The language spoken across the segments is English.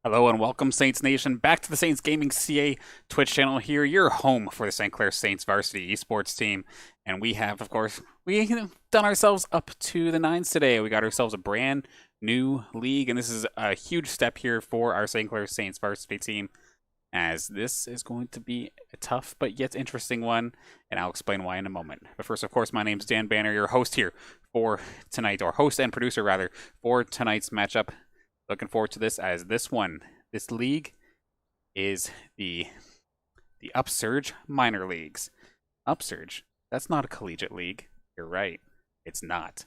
Hello and welcome, Saints Nation, back to the Saints Gaming CA Twitch channel here, your home for the St. Clair Saints varsity esports team. And we have, of course, done ourselves up to the nines today. We got ourselves a brand new league, and this is a huge step here for our St. Clair Saints varsity team, as this is going to be a tough but yet interesting one, and I'll explain why in a moment. But first, of course, my name's Dan Banner, your host here for tonight, or host and producer, rather, for tonight's matchup. Looking forward to this, as this league is the Upsurge minor leagues. Upsurge, that's not a collegiate league. You're right, it's not.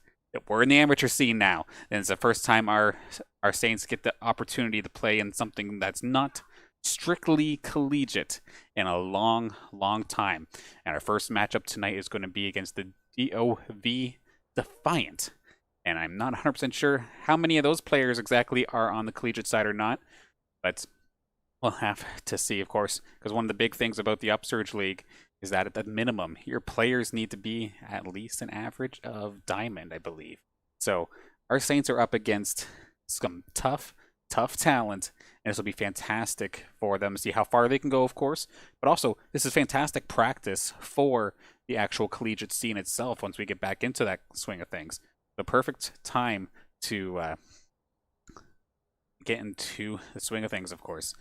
We're in the amateur scene now, and it's the first time our Saints get the opportunity to play in something that's not strictly collegiate in a long time. And our first matchup tonight is going to be against the DOV Defiant. And I'm not 100% sure how many of those players exactly are on the collegiate side or not, but we'll have to see, of course, because one of the big things about the Upsurge League is that at the minimum, your players need to be at least an average of Diamond, I believe. So our Saints are up against some tough talent, and this will be fantastic for them to see how far they can go, of course, but also this is fantastic practice for the actual collegiate scene itself once we get back into that swing of things. The perfect time to get into the swing of things, of course.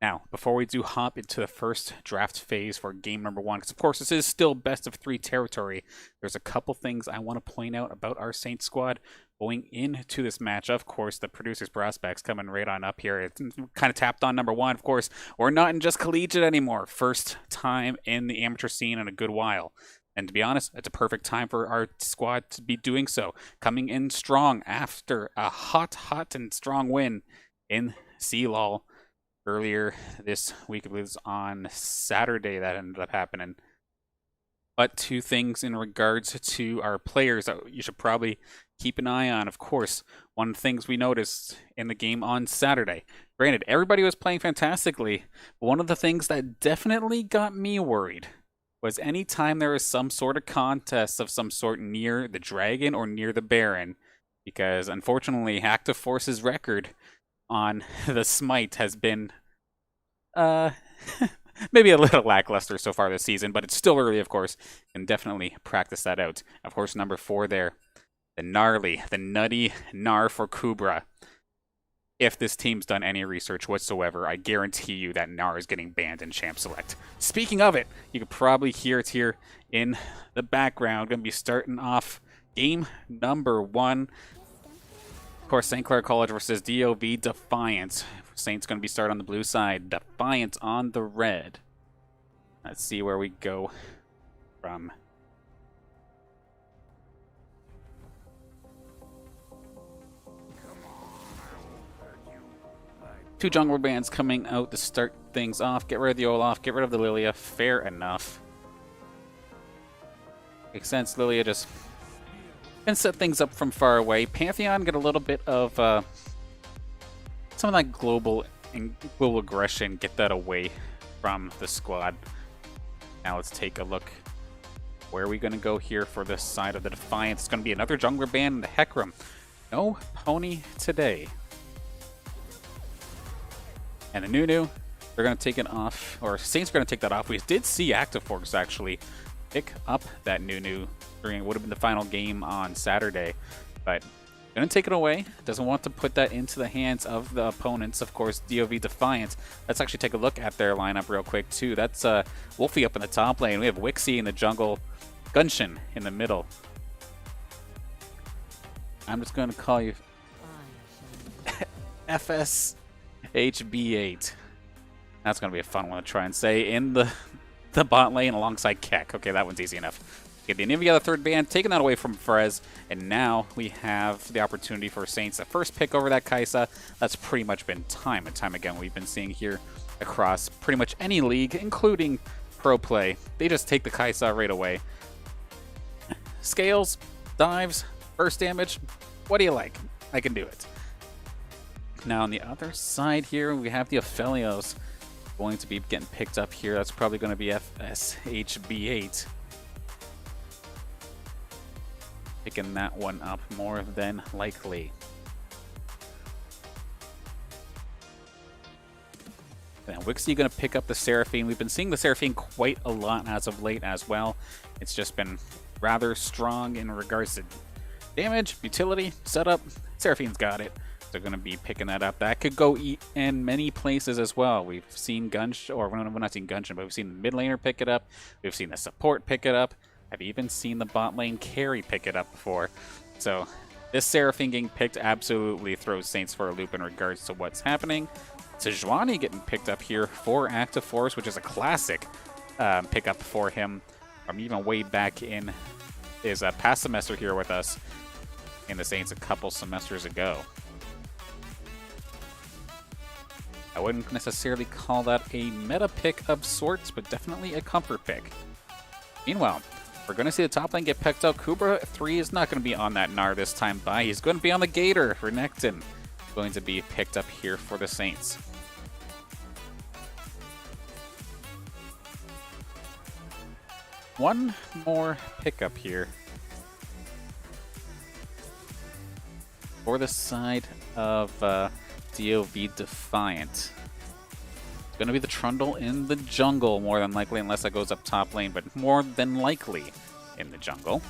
Now, before we do hop into the first draft phase for game number one, because of course this is still best of 3 territory, there's a couple things I want to point out about our Saints squad going into this match. Of course, the producers prospects coming right on up here. It's kind of tapped on number one, of course. We're not in just collegiate anymore. First time in the amateur scene in a good while. And to be honest, it's a perfect time for our squad to be doing so. Coming in strong after a hot and strong win in CLOL earlier this week. I believe it was on Saturday that ended up happening. But 2 things in regards to our players that you should probably keep an eye on. Of course, one of the things we noticed in the game on Saturday, granted, everybody was playing fantastically, but one of the things that definitely got me worried was any time there was some sort of contest of some sort near the Dragon or near the Baron, because unfortunately Active Force's record on the Smite has been maybe a little lackluster so far this season, but it's still early, of course, and definitely practice that out. Of course, number 4 there, the nutty Gnar for Kubra. If this team's done any research whatsoever, I guarantee you that Gnar is getting banned in Champ Select. Speaking of it, you can probably hear it here in the background. Going to be starting off game number 1. Of course, St. Clair College versus DOV Defiant. Saints going to be starting on the blue side. Defiant on the red. Let's see where we go from. Two jungler bands coming out to start things off. Get rid of the Olaf, get rid of the Lilia. Fair enough. Makes sense. Lilia just can set things up from far away. Pantheon get a little bit of some of that global aggression. Get that away from the squad. Now let's take a look. Where are we going to go here for this side of the Defiance? It's going to be another jungler band, the Hecarim. No pony today. And the Nunu they're going to take it off, or Saints are going to take that off. We did see Active Force actually pick up that Nunu during what would have been the final game on Saturday, but going to take it away. Doesn't want to put that into the hands of the opponents. Of course, DOV Defiant. Let's actually take a look at their lineup real quick too. That's Wolfie up in the top lane. We have Wixie in the jungle, Gunshin in the middle. I'm just going to call you FSHB8. That's going to be a fun one to try and say in the bot lane alongside Keck. Okay, that one's easy enough. Get the Anivia, the third band, taking that away from Frez, and now we have the opportunity for Saints to first pick over that Kai'Sa. That's pretty much been time and time again we've been seeing here across pretty much any league, including pro play. They just take the Kai'Sa right away. Scales, dives, burst damage, what do you like? I can do it. Now on the other side here, we have the Aphelios going to be getting picked up here. That's probably going to be FSHB8. Picking that one up more than likely. And Wixie going to pick up the Seraphine. We've been seeing the Seraphine quite a lot as of late as well. It's just been rather strong in regards to damage, utility, setup. Seraphine's got it. They're going to be picking that up. That could go in many places as well. We've seen Gunshin, or we're not seeing Gunshin, but we've seen the mid laner pick it up. We've seen the support pick it up. I've even seen the bot lane carry pick it up before. So this Seraphine getting picked absolutely throws Saints for a loop in regards to what's happening. Sejuani getting picked up here for Active Force, which is a classic pickup for him from even way back in his past semester here with us in the Saints a couple semesters ago. I wouldn't necessarily call that a meta pick of sorts, but definitely a comfort pick. Meanwhile, we're going to see the top lane get picked up. Kubra 3 is not going to be on that Gnar this time by. He's going to be on the Gator for Renekton. Going to be picked up here for the Saints. One more pickup here for the side of DOV Defiant. It's going to be the Trundle in the jungle, more than likely, unless that goes up top lane, but more than likely in the jungle.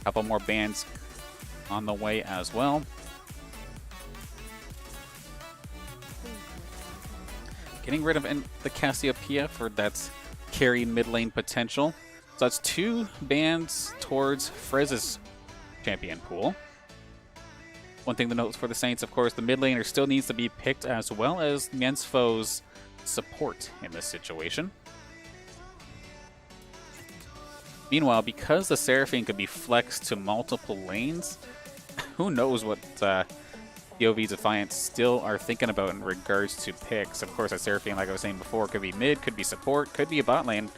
A couple more bands on the way as well. Getting rid of the Cassiopeia for that carry mid lane potential. So that's 2 bands towards Frez's champion pool. One thing to note for the Saints, of course, the mid laner still needs to be picked, as well as Miensfo's support in this situation. Meanwhile, because the Seraphine could be flexed to multiple lanes, who knows what DOV Defiant still are thinking about in regards to picks. Of course, a Seraphine, like I was saying before, could be mid, could be support, could be a bot lane.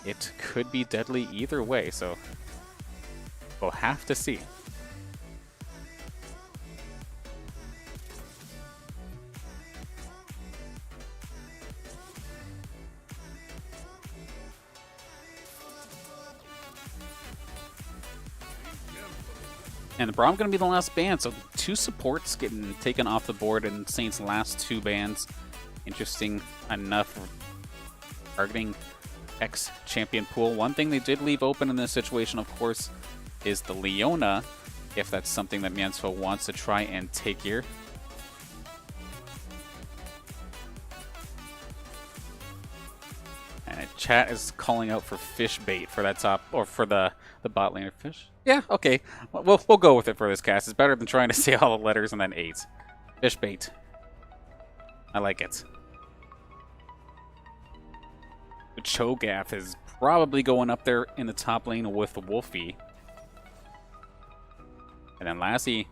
It could be deadly either way, so we'll have to see. And the Braum going to be the last band, so 2 supports getting taken off the board in Saints' last 2 bands. Interesting enough, targeting ex-champion pool. One thing they did leave open in this situation, of course, is the Leona, if that's something that Miensfo wants to try and take here. And chat is calling out for fish bait for that top, or for the bot laner. Fish? Yeah, okay. We'll go with it for this cast. It's better than trying to say all the letters and then 8. Fish bait. I like it. The Cho'Gath is probably going up there in the top lane with Wolfie. And then lastly,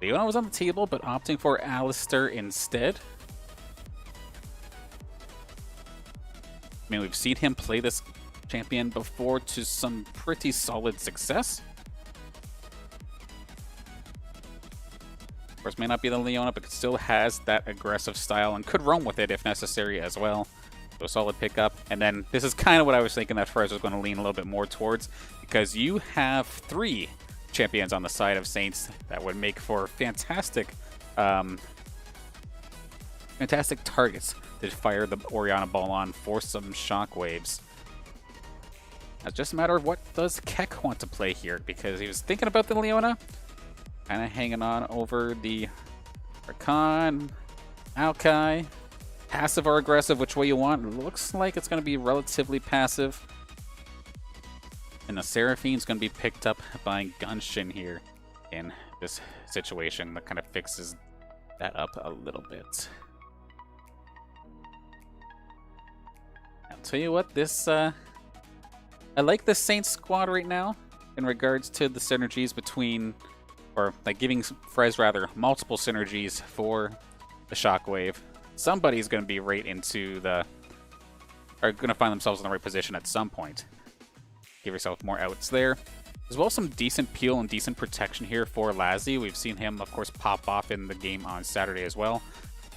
Leona was on the table, but opting for Alistair instead. I mean, we've seen him play this champion before to some pretty solid success. Of course, may not be the Leona, but it still has that aggressive style and could roam with it if necessary as well. So a solid pickup. And then this is kind of what I was thinking that Frez was going to lean a little bit more towards, because you have 3 champions on the side of Saints that would make for fantastic fantastic targets to fire the Oriana ball on for some shockwaves. It's just a matter of what does Keck want to play here, because he was thinking about the Leona, kind of hanging on over the Rakan, Maokai. Passive or aggressive, which way you want. It looks like it's going to be relatively passive. And the Seraphine's going to be picked up by Gunshin here in this situation. That kind of fixes that up a little bit. I'll tell you what, this I like the Saints squad right now in regards to the synergies between, or like giving Frez rather multiple synergies for the Shockwave. Somebody's going to be right into the, are going to find themselves in the right position at some point. Give yourself more outs there. As well as some decent peel and decent protection here for Lazzy. We've seen him, of course, pop off in the game on Saturday as well.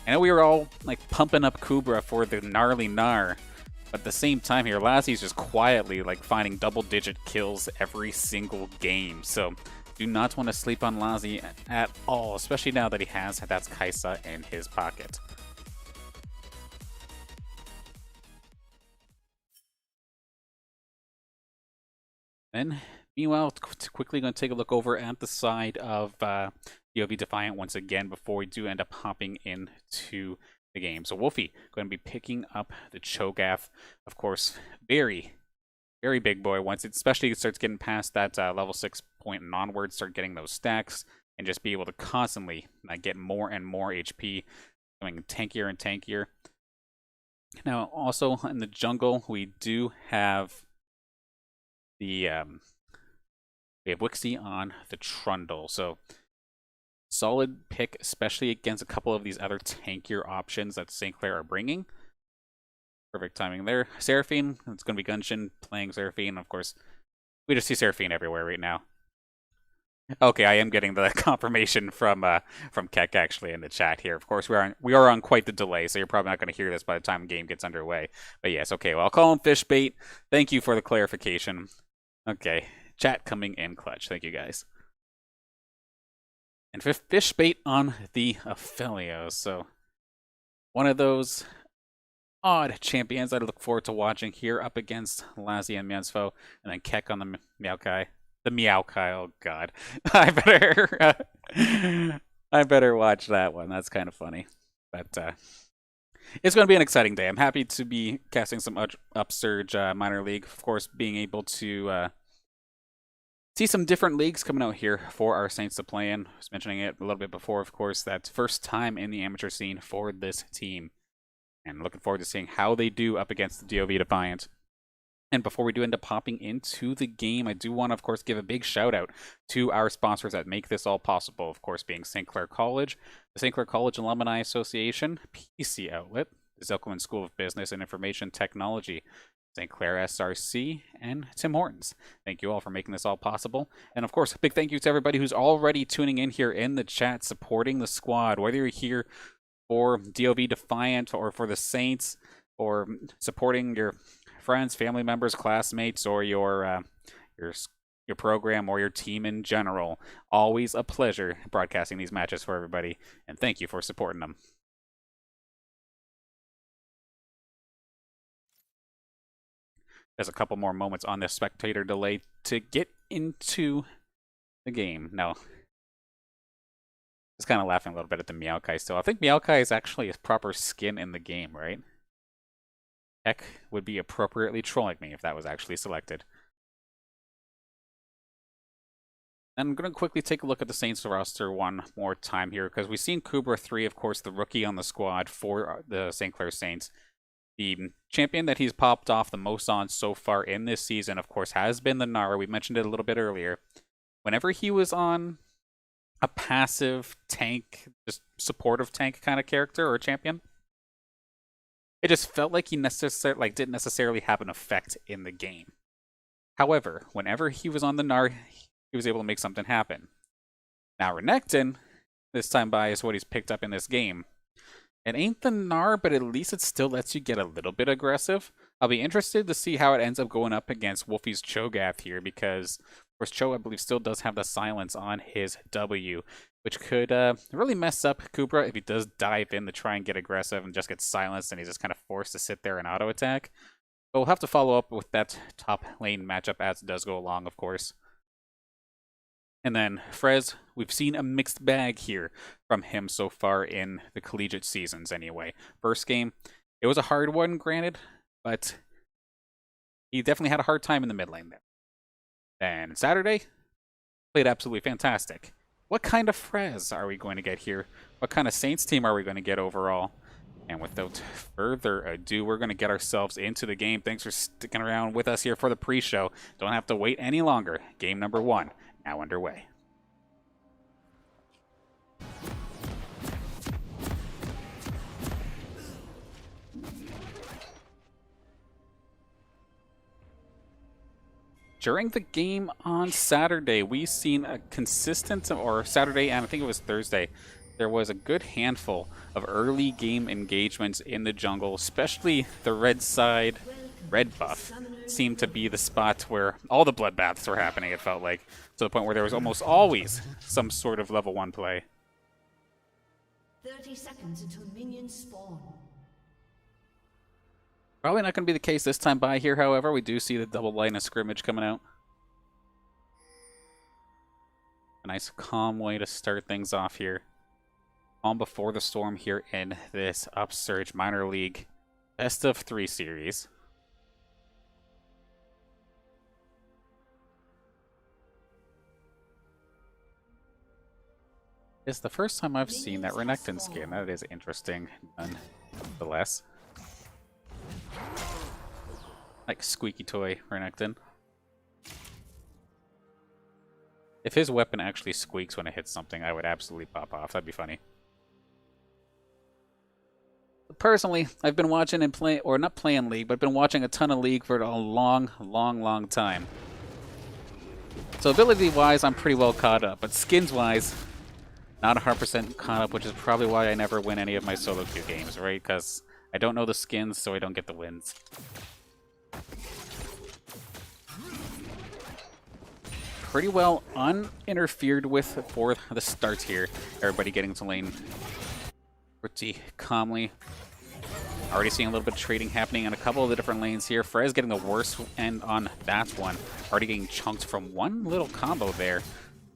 I know we were all like pumping up Kubra for the gnarly gnar, but at the same time here, Lazzy's just quietly like finding double-digit kills every single game. So do not want to sleep on Lazzy at all, especially now that he has that Kaisa in his pocket. Then, meanwhile, quickly going to take a look over at the side of DOV Defiant once again before we do end up hopping into the game. So Wolfie going to be picking up the Cho'Gath. Of course, very, very big boy. Once it especially starts getting past that level 6 point and onward, start getting those stacks and just be able to constantly get more and more HP, becoming tankier and tankier. Now, also in the jungle, we do have the we have Wixie on the Trundle, so solid pick, especially against a couple of these other tankier options that St. Clair are bringing. Perfect timing there. Seraphine, it's going to be Gunshin playing Seraphine. Of course, we just see Seraphine everywhere right now. Okay, I am getting the confirmation from Keck actually in the chat here. Of course, we are on quite the delay, so you're probably not going to hear this by the time the game gets underway. But yes, okay, well, I'll call him Fishbait. Thank you for the clarification. Okay, chat coming in clutch. Thank you, guys. And Fishbait on the Aphelios. So one of those odd champions I look forward to watching here up against Lazzy and Miansfo, and then Keck on the Maokai. The Meowkai, oh god. I better watch that one. That's kind of funny. But it's going to be an exciting day. I'm happy to be casting some Upsurge minor league. Of course, being able to see some different leagues coming out here for our Saints to play in. I was mentioning it a little bit before, of course. That's first time in the amateur scene for this team. And looking forward to seeing how they do up against the DOV Defiant. And before we do end up popping into the game, I do want to, of course, give a big shout out to our sponsors that make this all possible. Of course, being St. Clair College, the St. Clair College Alumni Association, PC Outlet, the Zelkoman School of Business and Information Technology, St. Clair SRC, and Tim Hortons. Thank you all for making this all possible. And of course, a big thank you to everybody who's already tuning in here in the chat, supporting the squad, whether you're here for DOV Defiant or for the Saints, or supporting your friends, family members, classmates, or your program or your team in general. Always a pleasure broadcasting these matches for everybody, and thank you for supporting them. There's a couple more moments on this spectator delay to get into the game. Now, just kind of laughing a little bit at the Meowkai still. I think Meowkai is actually a proper skin in the game, right? Heck would be appropriately trolling me if that was actually selected. And I'm going to quickly take a look at the Saints roster one more time here, because we've seen Kubra 3, of course, the rookie on the squad for the St. Clair Saints. The champion that he's popped off the most on so far in this season, of course, has been the Gnar. We mentioned it a little bit earlier. Whenever he was on a passive tank, just supportive tank kind of character or champion, it just felt like he didn't necessarily have an effect in the game. However, whenever he was on the Gnar, he was able to make something happen. Now, Renekton, this time by, is what he's picked up in this game. It ain't the Gnar, but at least it still lets you get a little bit aggressive. I'll be interested to see how it ends up going up against Wolfie's Cho'Gath here, because, of course, Cho, I believe, still does have the silence on his W. which could really mess up Kubra if he does dive in to try and get aggressive and just gets silenced and he's just kind of forced to sit there and auto-attack. But we'll have to follow up with that top lane matchup as it does go along, of course. And then Frez, we've seen a mixed bag here from him so far in the collegiate seasons anyway. First game, it was a hard one, granted, but he definitely had a hard time in the mid lane there. Then Saturday, played absolutely fantastic. What kind of Frez are we going to get here? What kind of Saints team are we going to get overall? And without further ado, we're going to get ourselves into the game. Thanks for sticking around with us here for the pre-show. Don't have to wait any longer. Game number 1 now underway. During the game on Saturday, we've seen a consistent, or Saturday and I think it was Thursday, there was a good handful of early game engagements in the jungle, especially the red side, red buff seemed to be the spot where all the bloodbaths were happening, it felt like, to the point where there was almost always some sort of level 1 play. 30 seconds until minions spawn. Probably not going to be the case this time by here, however. We do see the double line of scrimmage coming out. A nice calm way to start things off here. Calm before the storm here in this Upsurge Minor League Best of 3 series. It's the first time I've seen that Renekton skin. That is interesting, nonetheless. Like squeaky toy Renekton. If his weapon actually squeaks when it hits something, I would absolutely pop off. That'd be funny. Personally, I've been watching and playing, or not playing League, but I've been watching a ton of League for a long time. So ability-wise, I'm pretty well caught up, but skins-wise, not 100% caught up, which is probably why I never win any of my solo queue games, right? Because I don't know the skins, so I don't get the wins. Pretty well uninterfered with for the start here. Everybody getting to lane pretty calmly. Already seeing a little bit of trading happening on a couple of the different lanes here. Frez getting the worst end on that one. Already getting chunked from one little combo there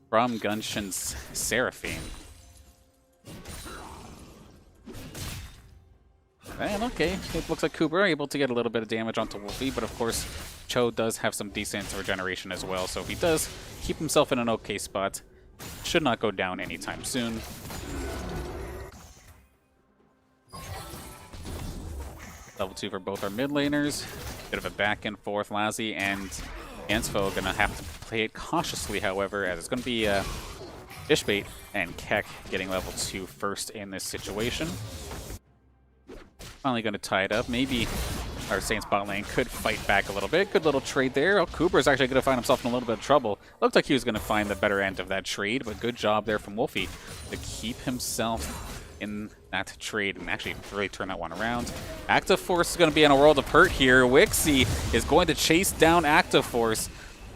from Gunshin's Seraphine. And okay, it looks like Cooper able to get a little bit of damage onto Wolfie, but of course Cho does have some decent regeneration as well, so if he does keep himself in an okay spot, should not go down anytime soon. Level 2 for both our mid laners. Bit of a back and forth. Lassie and Ansfo gonna have to play it cautiously, however, as it's gonna be Fishbait and Keck getting level 2 first in this situation. Finally going to tie it up. Maybe our Saints bot lane could fight back a little bit. Good little trade there. Oh, Cooper is actually going to find himself in a little bit of trouble. Looked like he was going to find the better end of that trade, but good job there from Wolfie to keep himself in that trade and actually really turn that one around. Active Force is going to be in a world of hurt here. Wixie is going to chase down Active Force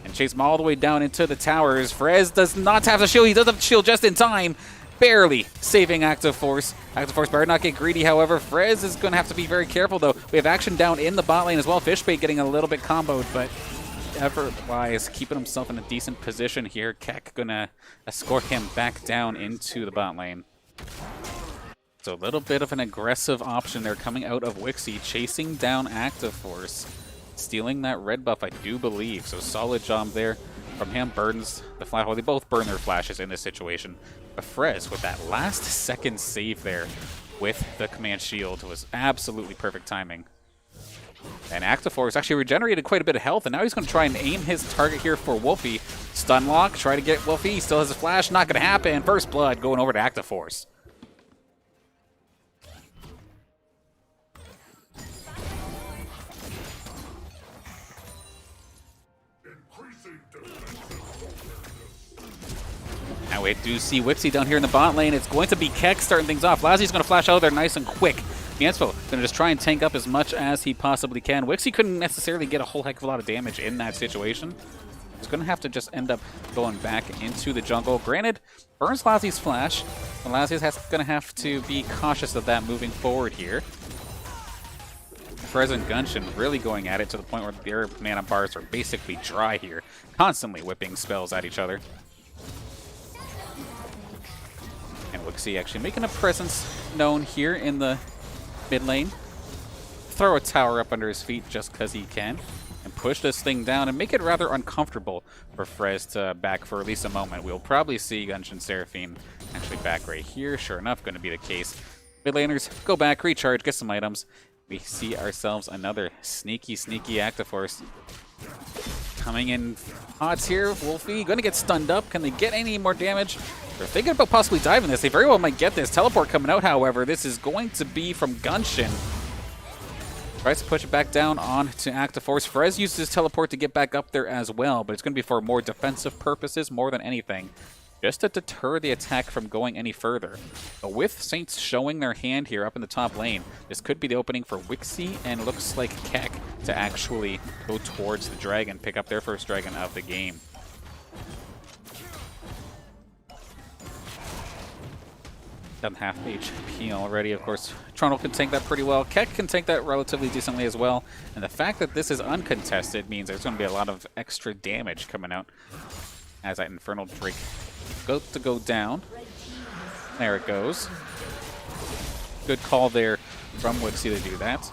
and chase him all the way down into the towers. Frez does not have the shield. He does have the shield just in time. Barely saving Active Force. Active Force better not get greedy, however. Frez is going to have to be very careful, though. We have action down in the bot lane as well. Fishbait getting a little bit comboed, but effort-wise, keeping himself in a decent position here. Keck going to escort him back down into the bot lane. So a little bit of an aggressive option there coming out of Wixie, chasing down Active Force. Stealing that red buff, I do believe. So solid job there from him. Burns the flash. Well, they both burn their flashes in this situation. But Frez with that last second save there with the command shield was absolutely perfect timing. And Active Force actually regenerated quite a bit of health, and now he's going to try and aim his target here for Wolfie. Stun lock, try to get Wolfie. He still has a flash. Not going to happen. First blood going over to Active Force. Now we do see Wixie down here in the bot lane. It's going to be Keck starting things off. Lassie's going to flash out there nice and quick. Miansfo going to just try and tank up as much as he possibly can. Wixie couldn't necessarily get a whole heck of a lot of damage in that situation. He's going to have to just end up going back into the jungle. Granted, burns Lazzie's flash. But Lazzie's going to have to be cautious of that moving forward here. Frez and Gunshin really going at it to the point where their mana bars are basically dry here, constantly whipping spells at each other. And Wixie actually making a presence known here in the mid lane. Throw a tower up under his feet just because he can, and push this thing down and make it rather uncomfortable for Frez to back for at least a moment. We'll probably see Gunshin Seraphine actually back right here. Sure enough, going to be the case. Mid laners, go back, recharge, get some items. We see ourselves another sneaky Active Force coming in hot here. Wolfie going to get stunned up. Can they get any more damage? They're thinking about possibly diving this. They very well might get this. Teleport coming out, however. This is going to be from Gunshin. Tries to push it back down on to Active Force. Frez uses his teleport to get back up there as well, but it's going to be for more defensive purposes more than anything, just to deter the attack from going any further. But with Saints showing their hand here up in the top lane, this could be the opening for Wixie and looks like Keck to actually go towards the dragon, pick up their first dragon of the game. Done half HP already. Of course, Trundle can tank that pretty well. Keck can tank that relatively decently as well. And the fact that this is uncontested means there's going to be a lot of extra damage coming out as that Infernal Drake goes to go down. There it goes. Good call there from Wixie to do that.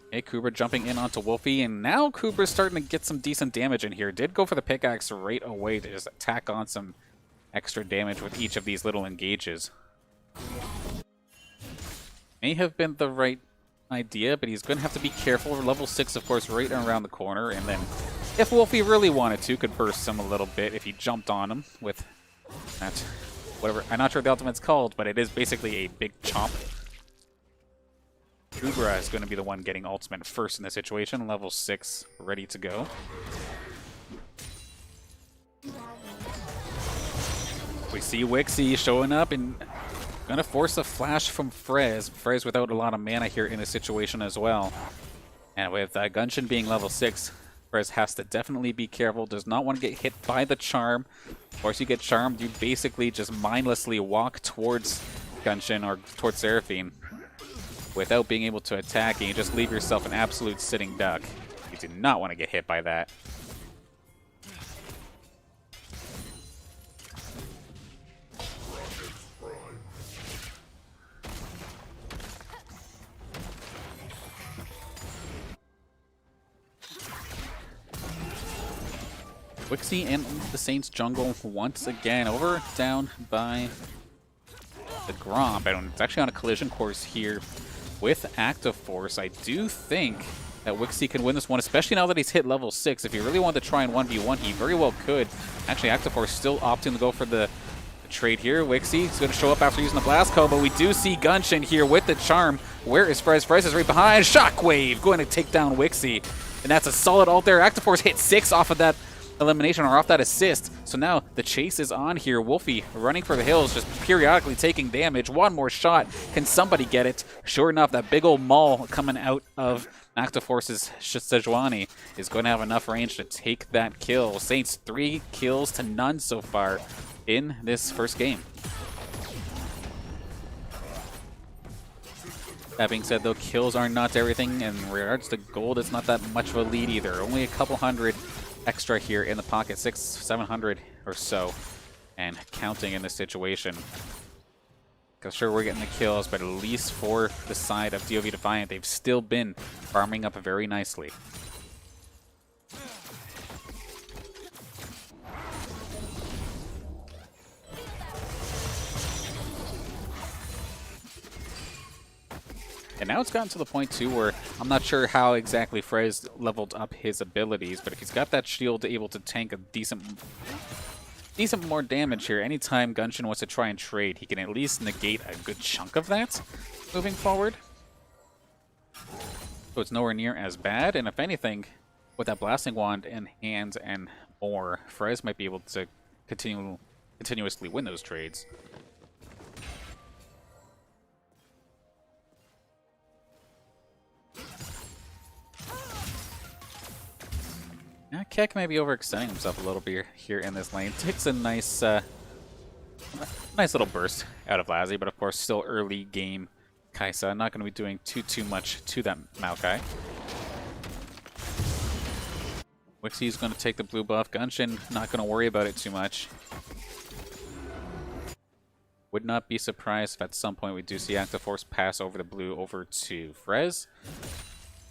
Okay, Kubra jumping in onto Wolfie, and now Kubra's starting to get some decent damage in here. Did go for the pickaxe right away to just attack on some extra damage with each of these little engages. May have been the right idea, but he's going to have to be careful. Level 6, of course, right around the corner, and then if Wolfie really wanted to, could burst him a little bit if he jumped on him with that, whatever. I'm not sure what the ultimate's called, but it is basically a big chomp. Kubra is going to be the one getting ultimate first in this situation. Level 6, ready to go. We see Wixie showing up and going to force a flash from Frez. Frez without a lot of mana here in this situation as well. And with Gunshin being level 6, Frez has to definitely be careful. Does not want to get hit by the charm. Of course, you get charmed, you basically just mindlessly walk towards Gunshin or towards Seraphine without being able to attack, and you just leave yourself an absolute sitting duck. You do not want to get hit by that. Wixie and the Saints jungle once again over down by the Gromp. And it's actually on a collision course here with Active Force. I do think that Wixie can win this one, especially now that he's hit level 6. If he really wanted to try and 1v1, he very well could. Actually, Active Force still opting to go for the trade here. Wixie is going to show up after using the Blast Code, but we do see Gunshin here with the charm. Where is Frez? Frez is right behind. Shockwave going to take down Wixie. And that's a solid ult there. Active Force hit 6 off of that elimination or off that assist. So now the chase is on here. Wolfie running for the hills, just periodically taking damage. One more shot. Can somebody get it? Sure enough, that big old maul coming out of Active Force's Sejuani is going to have enough range to take that kill. Saints 3 kills to none so far in this first game. That being said, though, kills are not everything. In regards to gold, it's not that much of a lead either. Only a couple hundred extra here in the pocket, 600-700 or so, and counting in this situation. Because sure, we're getting the kills, but at least for the side of DOV Defiant, they've still been farming up very nicely. And now it's gotten to the point, too, where I'm not sure how exactly Frez leveled up his abilities, but if he's got that shield able to tank a decent more damage here, anytime Gunshin wants to try and trade, he can at least negate a good chunk of that moving forward. So it's nowhere near as bad, and if anything, with that Blasting Wand in hand and more, Frez might be able to continuously win those trades. Keck may be overextending himself a little bit here in this lane. Takes a nice little burst out of Lazzy, but of course still early game Kaisa. Not going to be doing too much to that Maokai. Wixie's going to take the blue buff. Gunshin not going to worry about it too much. Would not be surprised if at some point we do see Active Force pass over the blue over to Frez.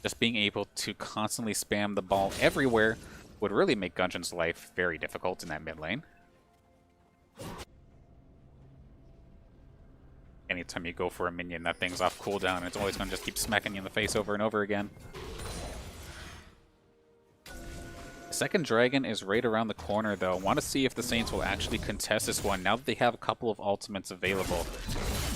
Just being able to constantly spam the ball everywhere would really make Gunshin's life very difficult in that mid lane. Anytime you go for a minion, that thing's off cooldown, and it's always going to just keep smacking you in the face over and over again. The second dragon is right around the corner, though. Want to see if the Saints will actually contest this one now that they have a couple of ultimates available.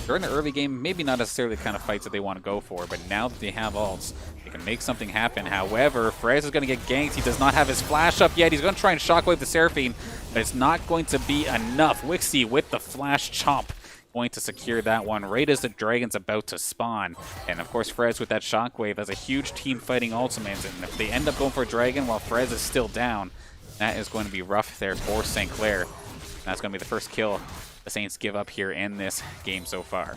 During the early game, maybe not necessarily the kind of fights that they want to go for, but now that they have ults, they can make something happen. However, Frez is going to get ganked. He does not have his flash up yet. He's going to try and shockwave the Seraphine, but it's not going to be enough. Wixie with the flash chomp, going to secure that one right as the dragon's about to spawn. And of course Frez with that shockwave has a huge team fighting ultimate, and if they end up going for a dragon while Frez is still down, that is going to be rough there for St. Clair. That's going to be the first kill the Saints give up here in this game so far.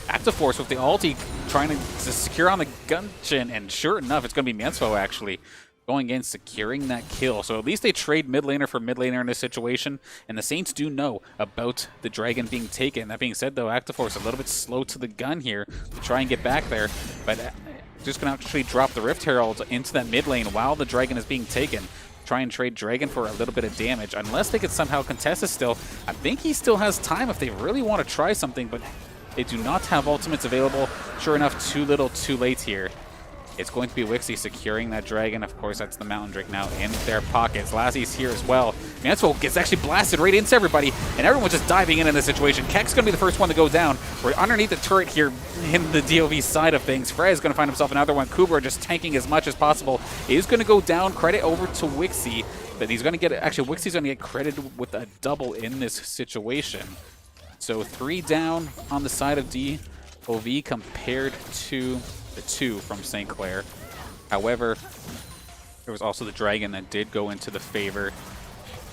Active Force with the ulti trying to secure on the Gunshin, and sure enough it's going to be Mienspo actually going in, securing that kill. So at least they trade mid laner for mid laner in this situation, and the Saints do know about the dragon being taken. That being said, though, Active Force a little bit slow to the gun here to try and get back there, but just going to actually drop the Rift Herald into that mid lane while the dragon is being taken. Try and trade Dragon for a little bit of damage, unless they could somehow contest it still. I think he still has time if they really want to try something, but they do not have ultimates available. Sure enough, too little, too late here. It's going to be Wixie securing that dragon. Of course, that's the Mountain Drake now in their pockets. Lazzy's here as well. Mansell gets actually blasted right into everybody, and everyone's just diving in this situation. Keck's going to be the first one to go down. We're underneath the turret here in the DOV side of things. Frey is going to find himself another one. Kubra just tanking as much as possible. Is going to go down. Credit over to Wixie, but he's going to get it. Actually, Wixie's going to get credited with a double in this situation. So 3 down on the side of DOV compared to the 2 from St. Clair. However, there was also the dragon that did go into the favor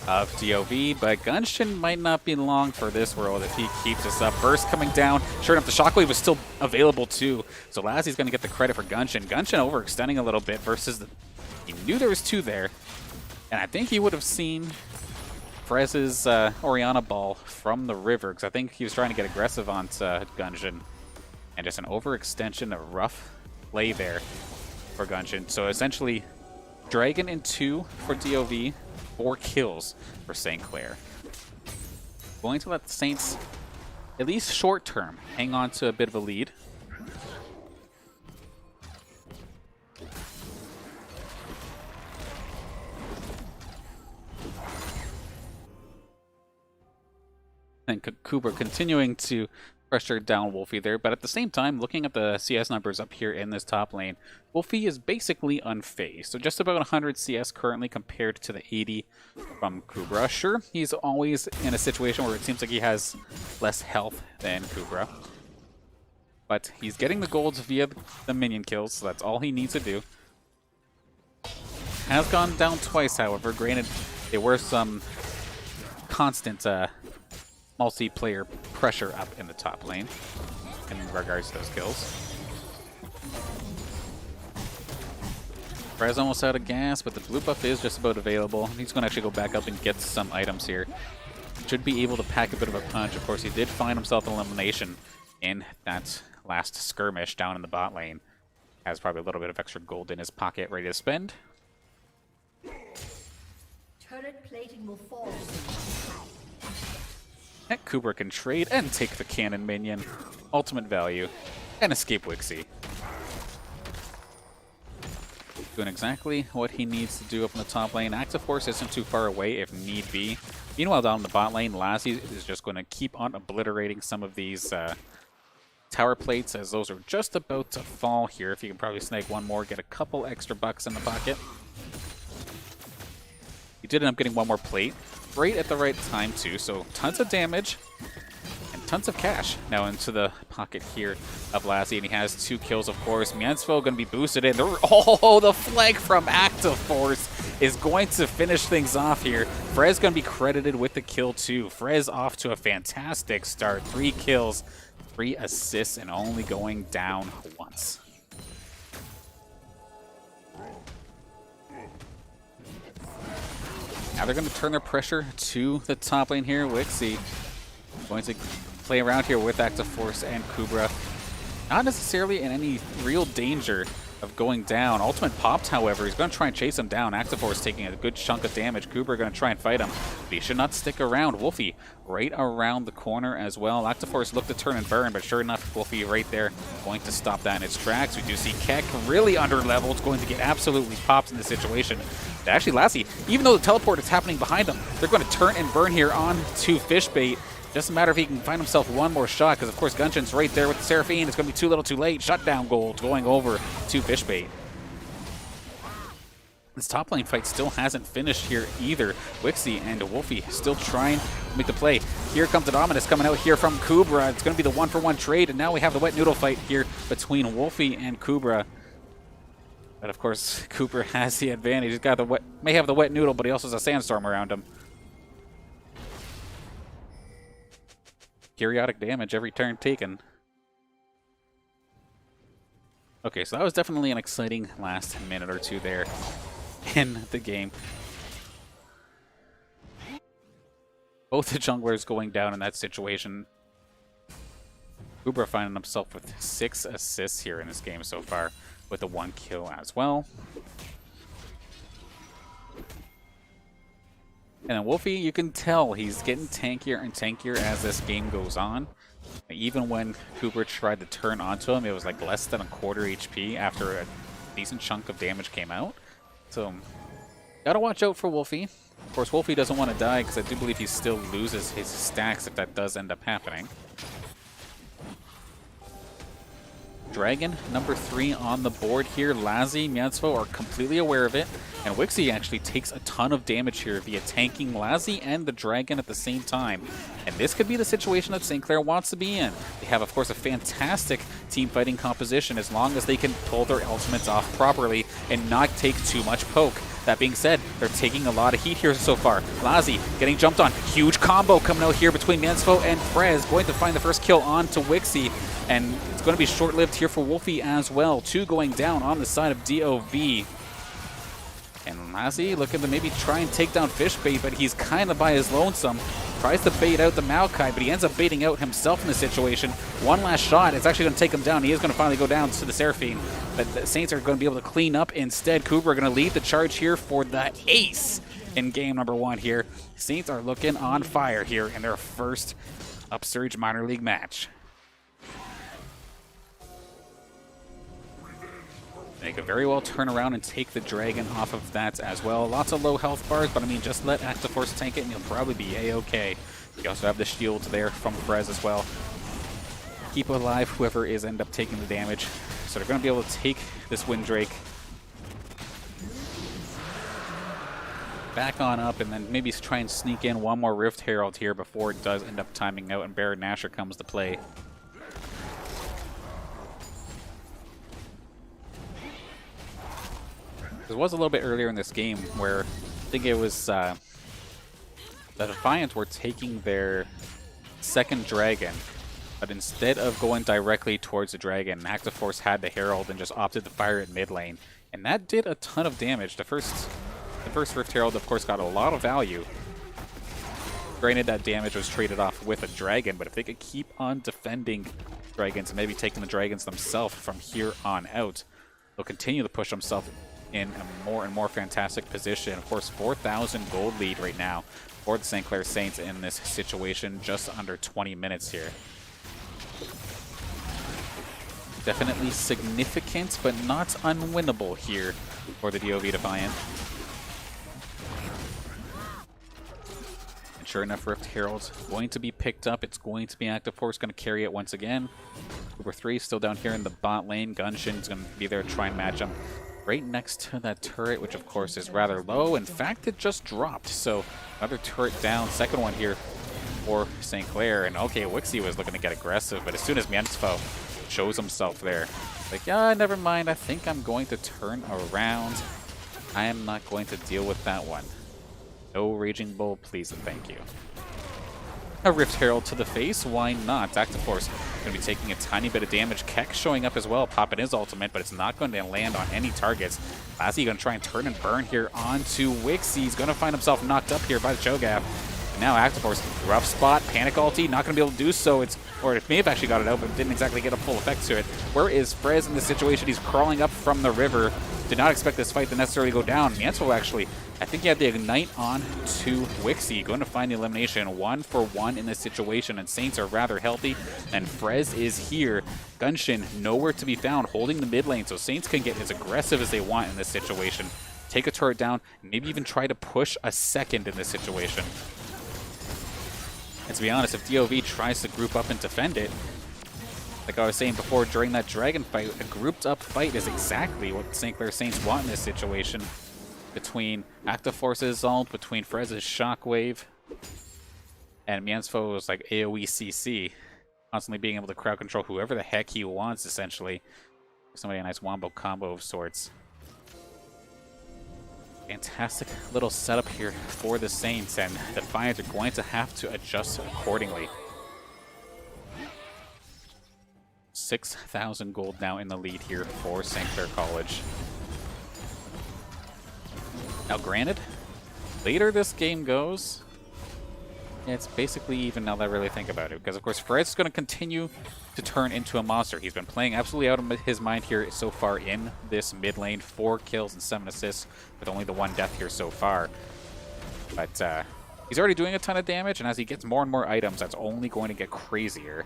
of DOV, but Gunshin might not be long for this world if he keeps this up. Burst coming down. Sure enough, the shockwave was still available too, so Lazzy's going to get the credit for Gunshin. Gunshin overextending a little bit versus the... He knew there was 2 there, and I think he would have seen Frez's Orianna ball from the river, because I think he was trying to get aggressive onto Gunshin. And just an overextension, a rough play there for Gunshin. So essentially, Dragon in 2 for DOV, 4 kills for St. Clair. Going to let the Saints, at least short term, hang on to a bit of a lead. And Kubra continuing to pressure down Wolfie there, but at the same time, looking at the CS numbers up here in this top lane, Wolfie is basically unfazed. So just about 100 CS currently compared to the 80 from Kubra. Sure, he's always in a situation where it seems like he has less health than Kubra, but he's getting the golds via the minion kills, so that's all he needs to do. Has gone down twice, however. Granted, there were some constant multiplayer pressure up in the top lane in regards to those kills. Frez almost out of gas, but the blue buff is just about available. He's going to actually go back up and get some items here. Should be able to pack a bit of a punch. Of course, he did find himself an elimination in that last skirmish down in the bot lane. Has probably a little bit of extra gold in his pocket ready to spend. Turret plating will fall. Kubra can trade and take the cannon minion, ultimate value, and escape Wixie. Doing exactly what he needs to do up in the top lane. Active Force isn't too far away if need be. Meanwhile, down in the bot lane, Lazzy is just going to keep on obliterating some of these tower plates, as those are just about to fall here. If you can probably snag one more, get a couple extra bucks in the pocket. He did end up getting one more plate right at the right time too, so tons of damage and tons of cash now into the pocket here of Lassie, and he has 2 kills, of course. Miensfo going to be boosted in. Oh, the flag from Active Force is going to finish things off here. Frez going to be credited with the kill too. Frez off to a fantastic start. 3 kills, 3 assists, and only going down once. Now they're going to turn their pressure to the top lane here. Wixie going to play around here with Active Force and Kubra. Not necessarily in any real danger of going down. Ultimate popped, however. He's going to try and chase him down. Active Force taking a good chunk of damage. Kubra going to try and fight him, but he should not stick around. Wolfie right around the corner as well. Active Force looked to turn and burn, but sure enough, Wolfie right there going to stop that in its tracks. We do see Keck really under-leveled, going to get absolutely popped in this situation. Actually, Lassie, even though the teleport is happening behind him, they're going to turn and burn here on to Fishbait. Just a matter if he can find himself one more shot, because of course Gunshin's right there with the Seraphine. It's going to be too little too late. Shutdown gold going over to Fishbait. This top lane fight still hasn't finished here either. Wixie and Wolfie still trying to make the play. Here comes the Dominus coming out here from Kubra. It's going to be the 1-for-1 trade, and now we have the wet noodle fight here between Wolfie and Kubra. But of course, Cooper has the advantage. He's got the may have the wet noodle, but he also has a sandstorm around him. Periodic damage every turn taken. Okay, so that was definitely an exciting last minute or two there in the game. Both the junglers going down in that situation. Cooper finding himself with 6 assists here in this game so far, with the 1 kill as well. And then Wolfie, you can tell he's getting tankier and tankier as this game goes on. Even when Cooper tried to turn onto him, it was like less than a quarter HP after a decent chunk of damage came out. So, gotta watch out for Wolfie. Of course, Wolfie doesn't want to die because I do believe he still loses his stacks if that does end up happening. Dragon number 3 on the board here. Lassie, Miensfo are completely aware of it, and Wixie actually takes a ton of damage here via tanking Lassie and the Dragon at the same time. And this could be the situation that St. Clair wants to be in. They have, of course, a fantastic team fighting composition as long as they can pull their ultimates off properly and not take too much poke. That being said, they're taking a lot of heat here so far. Lassie getting jumped on. Huge combo coming out here between Miensfo and Frez. Going to find the first kill on to Wixie. And it's going to be short-lived here for Wolfie as well. 2 going down on the side of DOV. And Lassie looking to maybe try and take down Fishbait, but he's kind of by his lonesome. Tries to bait out the Maokai, but he ends up baiting out himself in the situation. One last shot. It's actually going to take him down. He is going to finally go down to the Seraphine. But the Saints are going to be able to clean up instead. Cooper going to lead the charge here for the ace in game number 1 here. Saints are looking on fire here in their first Upsurge minor league match. They could very well turn around and take the Dragon off of that as well. Lots of low health bars, but I mean, just let Active Force tank it and you'll probably be A-okay. You also have the shield there from Frez as well. Keep alive whoever is end up taking the damage. So they're going to be able to take this Windrake back on up and then maybe try and sneak in one more Rift Herald here before it does end up timing out and Baron Nashor comes to play. There was a little bit earlier in this game where I think it was the Defiant were taking their second Dragon, but instead of going directly towards the Dragon, Active Force had the Herald and just opted to fire it mid lane. And that did a ton of damage. The first Rift Herald, of course, got a lot of value. Granted, that damage was traded off with a Dragon, but if they could keep on defending Dragons and maybe taking the Dragons themselves from here on out, they'll continue to push themselves in a more and more fantastic position. Of course, 4,000 gold lead right now for the St. Clair Saints in this situation, just under 20 minutes here. Definitely significant, but not unwinnable here for the DOV Defiant. And sure enough, Rift Herald's going to be picked up. It's going to be Active Force going to carry it once again. Uber 3 still down here in the bot lane. Gunshin's going to be there to try and match him right next to that turret, which of course is rather low. In fact, it just dropped, so another turret down. Second one here for St. Clair. And okay, Wixie was looking to get aggressive, but as soon as Miensfo shows himself there, like, yeah, never mind, I think I'm going to turn around. I am not going to deal with that one. No Raging Bull, please and thank you. A Rift Herald to the face, why not? Active Force going to be taking a tiny bit of damage. Keck showing up as well, popping his ultimate, but it's not going to land on any targets. Lassie going to try and turn and burn here onto Wixie. He's going to find himself knocked up here by the Cho'Gath. And now Active Force, rough spot, panic ulti, not going to be able to do so. Or it may have actually got it out, but didn't exactly get a full effect to it. Where is Frez in this situation? He's crawling up from the river. Did not expect this fight to necessarily go down. Mansell actually, I think he had the Ignite on to Wixie. Going to find the elimination 1-for-1 in this situation, and Saints are rather healthy, and Frez is here. Gunshin nowhere to be found, holding the mid lane, so Saints can get as aggressive as they want in this situation. Take a turret down, maybe even try to push a second in this situation. And to be honest, if DOV tries to group up and defend it, like I was saying before during that Dragon fight, a grouped up fight is exactly what St. Clair Saints want in this situation. Between Active Force's ult, between Frez's Shockwave, and Miensfo's like AoE CC, constantly being able to crowd control whoever the heck he wants, essentially. Somebody a nice wombo combo of sorts. Fantastic little setup here for the Saints, and Defiant are going to have to adjust accordingly. 6,000 gold now in the lead here for St. Clair College. Now granted, later this game goes, it's basically even now that I really think about it, because of course Frez is going to continue to turn into a monster. He's been playing absolutely out of his mind here so far in this mid lane. 4 kills and 7 assists with only the 1 death here so far. But he's already doing a ton of damage, and as he gets more and more items, that's only going to get crazier.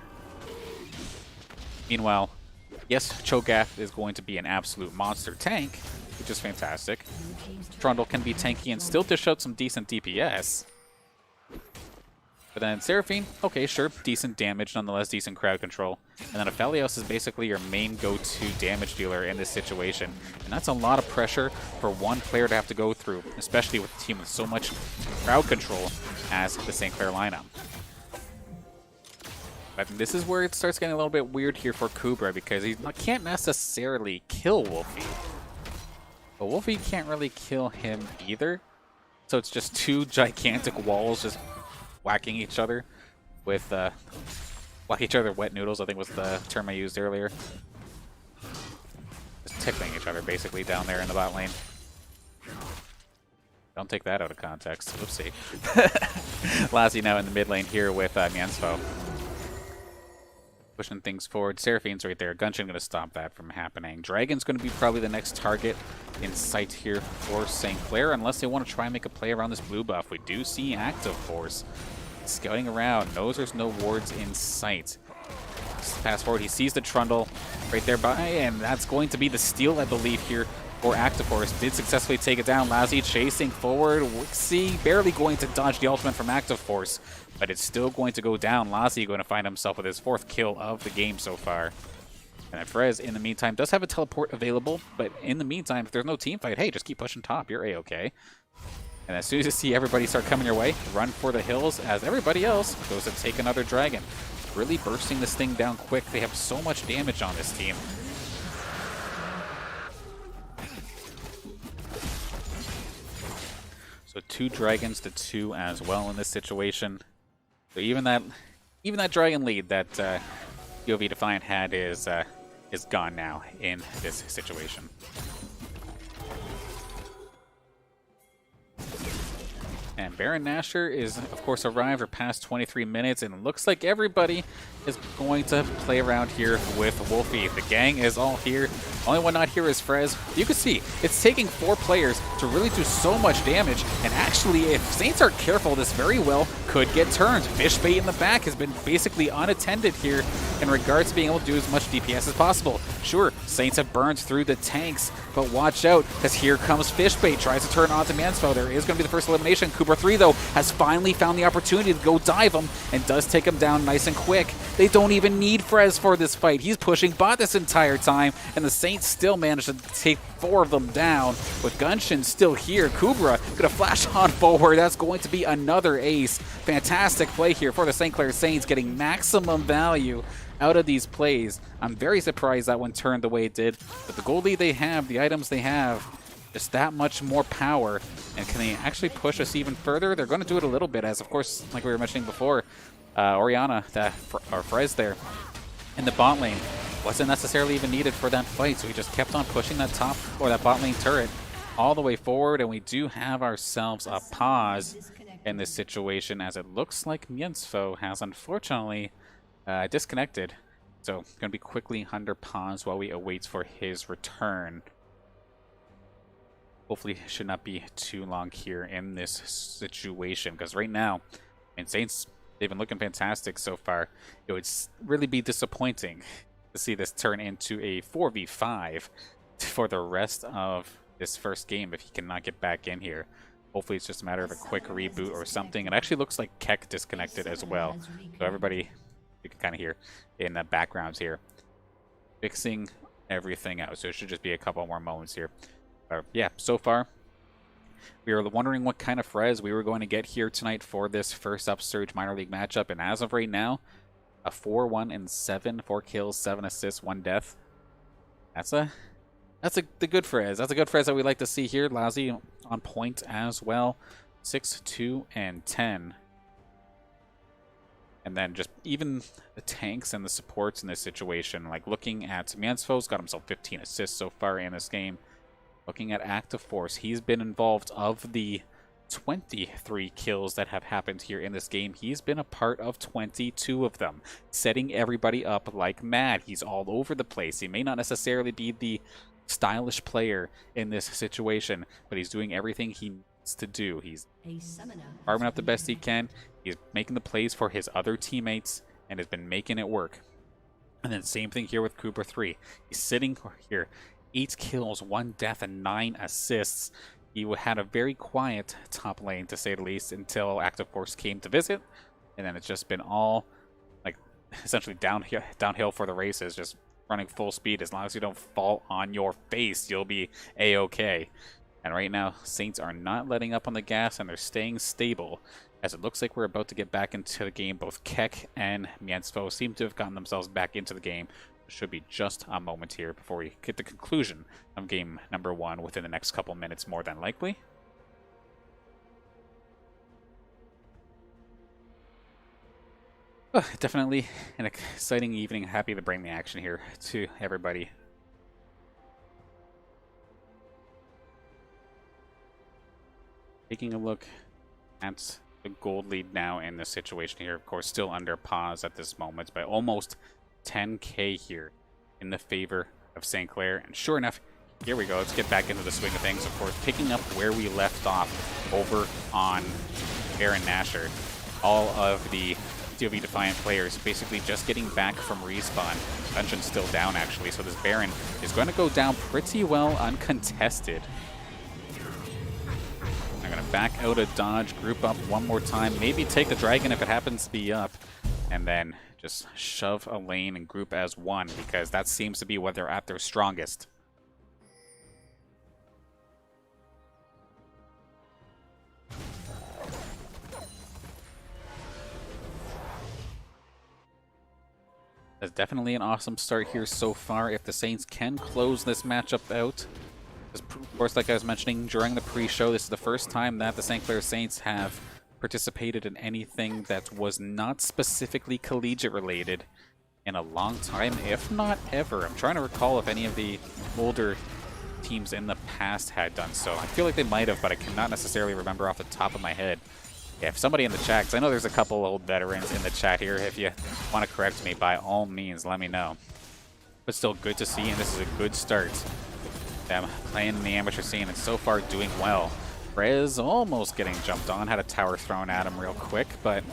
Meanwhile, yes, Cho'Gath is going to be an absolute monster tank, which is fantastic. Trundle can be tanky and still dish out some decent DPS. But then Seraphine, okay, sure, decent damage, nonetheless decent crowd control. And then Aphelios is basically your main go-to damage dealer in this situation. And that's a lot of pressure for one player to have to go through, especially with a team with so much crowd control as the St. Clair lineup. But this is where it starts getting a little bit weird here for Kubra, because he can't necessarily kill Wolfie. But Wolfie can't really kill him either. So it's just 2 gigantic walls just whacking each other with whack each other wet noodles, I think was the term I used earlier. Just tickling each other basically down there in the bot lane. Don't take that out of context. Whoopsie. Lassie now in the mid lane here with Miensfo. Pushing things forward. Seraphine's right there. Gunshin going to stop that from happening. Dragon's going to be probably the next target in sight here for St. Clair, unless they want to try and make a play around this blue buff. We do see Active Force scouting around. Knows there's no wards in sight. Fast forward, he sees the Trundle right there by, and that's going to be the steal, I believe, here for Active Force. Did successfully take it down. Lassie chasing forward. Wixie barely going to dodge the ultimate from Active Force, but it's still going to go down. Lassie going to find himself with his 4th kill of the game so far. And then Frez, in the meantime, does have a teleport available, but in the meantime, if there's no team fight, hey, just keep pushing top. You're A-okay. And as soon as you see everybody start coming your way, run for the hills as everybody else goes to take another dragon. Really bursting this thing down quick. They have so much damage on this team. So 2 dragons to 2 as well in this situation. So even that dragon lead that DOV Defiant had is gone now in this situation. And Baron Nashor is, of course, arrived for past 23 minutes, and it looks like everybody is going to play around here with Wolfie. The gang is all here. Only one not here is Frez. You can see, it's taking 4 players to really do so much damage, and actually, if Saints aren't careful, this very well could get turned. Fishbait in the back has been basically unattended here in regards to being able to do as much DPS as possible. Sure, Saints have burned through the tanks, but watch out, because here comes Fishbait. Tries to turn onto Mansfell. There is going to be the first elimination. Cooper 3, though, has finally found the opportunity to go dive him, and does take him down nice and quick. They don't even need Frez for this fight. He's pushing bot this entire time, and the Saints Saints still managed to take 4 of them down. With Gunshin still here, Kubra gonna flash on forward. That's going to be another ace. Fantastic play here for the St. Clair Saints, getting maximum value out of these plays. I'm very surprised that one turned the way it did, but the gold lead they have, the items they have, just that much more power. And can they actually push us even further? They're going to do it a little bit, as of course, like we were mentioning before, Orianna, or Frez there in the bot lane wasn't necessarily even needed for that fight, so he just kept on pushing that top or that bot lane turret all the way forward, and we do have ourselves a pause in this situation, as it looks like Miensfo has unfortunately disconnected. So going to be quickly under pause while we await for his return. Hopefully it should not be too long here in this situation, because right now, Saints, they've been looking fantastic so far. It would really be disappointing to see this turn into a 4v5 for the rest of this first game if he cannot get back in here. Hopefully it's just a matter of a quick reboot or something. It actually looks like Keck disconnected as well. So everybody, you can kind of hear in the backgrounds here, fixing everything out. So it should just be a couple more moments here. Yeah, so far, we were wondering what kind of Frez we were going to get here tonight for this first Upsurge minor league matchup, and as of right now, a 4-1-7, 4 kills, 7 assists, 1 death. The good Frez. That's a good Frez that we like to see here. Lousy on point as well, 6-2-10. And then just even the tanks and the supports in this situation, like looking at Miensfo's got himself 15 assists so far in this game. Looking at Active Force, he's been involved of the 23 kills that have happened here in this game. He's been a part of 22 of them, setting everybody up like mad. He's all over the place. He may not necessarily be the stylish player in this situation, but he's doing everything he needs to do. He's farming up the best he can. He's making the plays for his other teammates and has been making it work. And then same thing here with Cooper 3. He's sitting here. 8 kills, 1 death, and 9 assists. He had a very quiet top lane, to say the least, until Active Force came to visit. And then it's just been all, like, essentially downhill for the races, just running full speed. As long as you don't fall on your face, you'll be A-okay. And right now, Saints are not letting up on the gas, and they're staying stable. As it looks like we're about to get back into the game, both Keck and Miensfo seem to have gotten themselves back into the game. Should be just a moment here before we get the conclusion of game number 1 within the next couple minutes, more than likely. Definitely an exciting evening. Happy to bring the action here to everybody. Taking a look at the gold lead now in this situation here. Of course, still under pause at this moment by almost 10k here in the favor of St. Clair. And sure enough, here we go. Let's get back into the swing of things. Of course, picking up where we left off over on Baron Nashor. All of the DOV Defiant players basically just getting back from respawn. Dungeon's still down, actually, so this Baron is going to go down pretty well uncontested. I'm going to back out a dodge, group up one more time, maybe take the dragon if it happens to be up, and then just shove a lane and group as one, because that seems to be what they're at their strongest. That's definitely an awesome start here so far. If the Saints can close this matchup out, of course, like I was mentioning during the pre-show, this is the first time that the St. Clair Saints have participated in anything that was not specifically collegiate related in a long time, if not ever. I'm trying to recall if any of the older teams in the past had done so. I feel like they might have, but I cannot necessarily remember off the top of my head. Yeah, if somebody in the chat, because I know there's a couple old veterans in the chat here, if you want to correct me, by all means, let me know. But still good to see, and this is a good start. Them playing in the amateur scene, and so far doing well. Frez almost getting jumped on, had a tower thrown at him real quick, but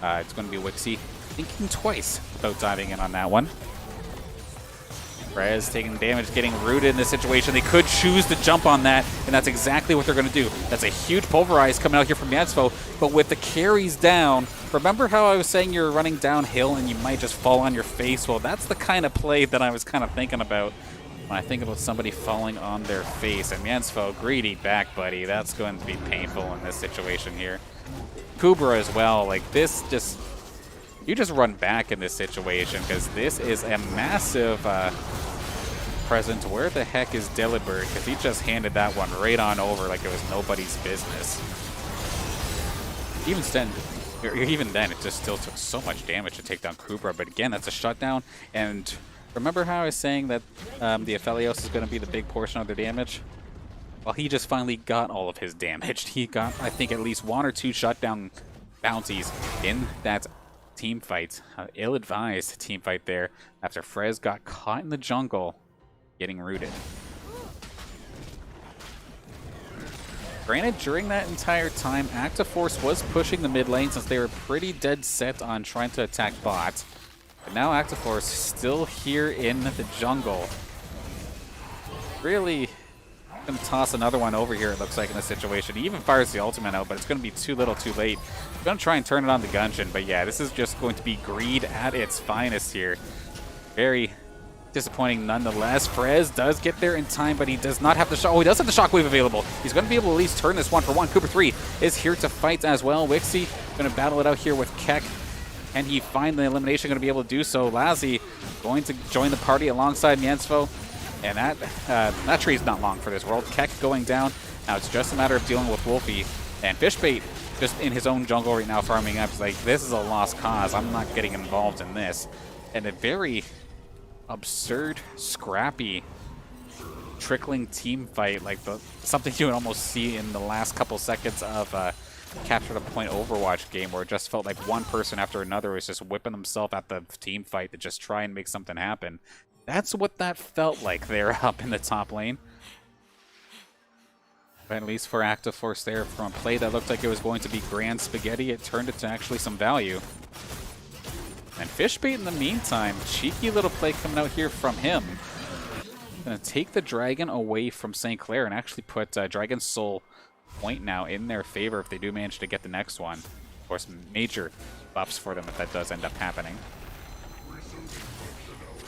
it's going to be Wixie thinking twice about diving in on that one. Frez taking damage, getting rooted in this situation. They could choose to jump on that, and that's exactly what they're going to do. That's a huge pulverize coming out here from Miensfo, but with the carries down, remember how I was saying you're running downhill and you might just fall on your face? Well, that's the kind of play that I was kind of thinking about when I think about somebody falling on their face. And Mansfo, greedy back, buddy. That's going to be painful in this situation here. Kubra as well. Like, this just... You just run back in this situation, because this is a massive present. Where the heck is Delibird? Because he just handed that one right on over like it was nobody's business. Even then, it just still took so much damage to take down Kubra. But again, that's a shutdown. And remember how I was saying that the Aphelios is going to be the big portion of the damage? Well, he just finally got all of his damage. He got, I think, at least 1 or 2 shutdown bounties in that team fight. Ill-advised team fight there after Frez got caught in the jungle getting rooted. Granted, during that entire time, Active Force was pushing the mid lane since they were pretty dead set on trying to attack bot. But now Active Force still here in the jungle. Really going to toss another one over here, it looks like, in this situation. He even fires the ultimate out, but it's going to be too little too late. I'm going to try and turn it on the Gunshin, but yeah, this is just going to be greed at its finest here. Very disappointing nonetheless. Frez does get there in time, but he does not have the shock. Oh, he does have the shockwave available. He's going to be able to at least turn this 1-for-1. Cooper 3 is here to fight as well. Wixie going to battle it out here with Keck. And he find the elimination, going to be able to do so. Lassie going to join the party alongside Miensfo. And that tree's not long for this world. Keck going down. Now it's just a matter of dealing with Wolfie. And Fishbait just in his own jungle right now farming up. He's like, this is a lost cause. I'm not getting involved in this. And a very absurd, scrappy, trickling team fight. Like something you would almost see in the last couple seconds of Capture the Point Overwatch game, where it just felt like one person after another was just whipping themselves at the team fight to just try and make something happen. That's what that felt like there up in the top lane. But at least for Active Force there, from a play that looked like it was going to be grand spaghetti, it turned into actually some value. And Fishbait in the meantime, cheeky little play coming out here from him. Gonna take the dragon away from St. Clair and actually put Dragon's Soul Point now in their favor if they do manage to get the next one. Of course, major buffs for them if that does end up happening.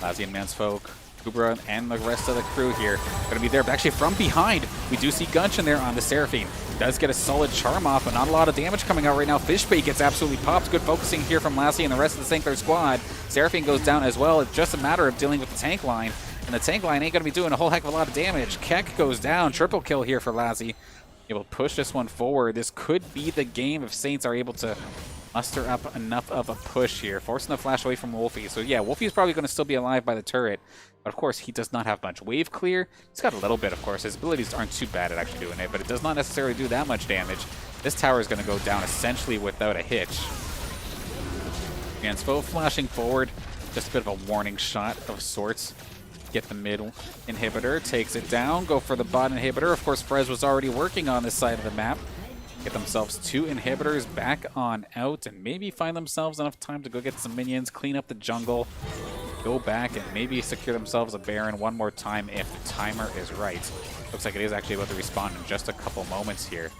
Lassie and Mansfolk, Kubra, and the rest of the crew here going to be there. But actually from behind, we do see Gunshin there on the Seraphine. Does get a solid charm off, but not a lot of damage coming out right now. Fishbait gets absolutely popped. Good focusing here from Lassie and the rest of the St. Clair squad. Seraphine goes down as well. It's just a matter of dealing with the tank line. And the tank line ain't going to be doing a whole heck of a lot of damage. Keck goes down. Triple kill here for Lassie. Able to push this one forward. This could be the game if Saints are able to muster up enough of a push here. Forcing the flash away from Wolfie. So yeah, Wolfie's probably going to still be alive by the turret. But of course, he does not have much wave clear. He's got a little bit, of course. His abilities aren't too bad at actually doing it, but it does not necessarily do that much damage. This tower is going to go down essentially without a hitch. Mansfo flashing forward. Just a bit of a warning shot of sorts. Get the mid inhibitor, takes it down, go for the bot inhibitor. Of course, Frez was already working on this side of the map. Get themselves 2 inhibitors back on out and maybe find themselves enough time to go get some minions, clean up the jungle, go back and maybe secure themselves a Baron one more time if the timer is right. Looks like it is actually about to respawn in just a couple moments here.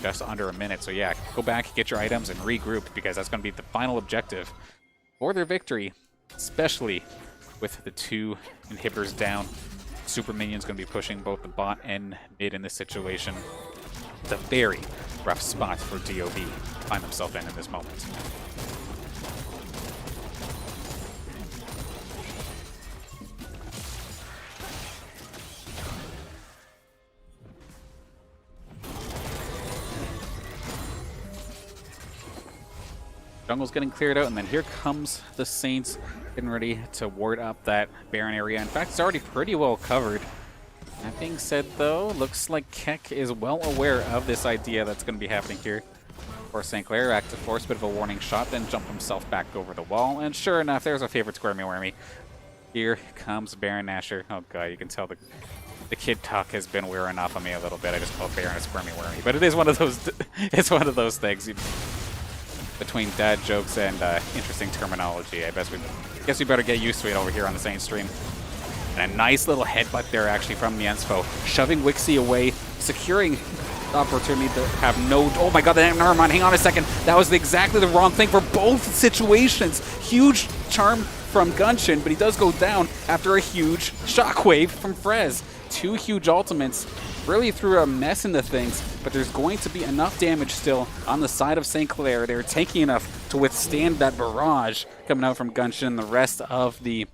Just under a minute. So yeah, go back, get your items, and regroup, because that's going to be the final objective for their victory, especially with the 2 inhibitors down. Super Minion's going to be pushing both the bot and mid in this situation. It's a very rough spot for DOV to find themselves in this moment. Jungle's getting cleared out, and then here comes the Saints getting ready to ward up that Baron area. In fact, it's already pretty well covered. That being said, though, looks like Keck is well aware of this idea that's going to be happening here. For St. Clair, Active Force, bit of a warning shot, then jump himself back over the wall. And sure enough, there's a favorite Squirmy Wormy. Here comes Baron Nashor. Oh god, you can tell the kid talk has been wearing off on me a little bit. I just call Baron a Squirmy Wormy. But it is one of those, it's one of those things. Between dad jokes and interesting terminology, I guess we better get used to it over here on the Saints stream. And a nice little headbutt there actually from Miensfo, shoving Wixie away, securing the opportunity to have no... Oh my god, never mind, hang on a second. That was exactly the wrong thing for both situations. Huge charm from Gunshin, but he does go down after a huge shockwave from Frez. 2 huge ultimates really threw a mess into things, but there's going to be enough damage still on the side of St. Clair. They're tanky enough to withstand that barrage coming out from Gunshin and the rest of the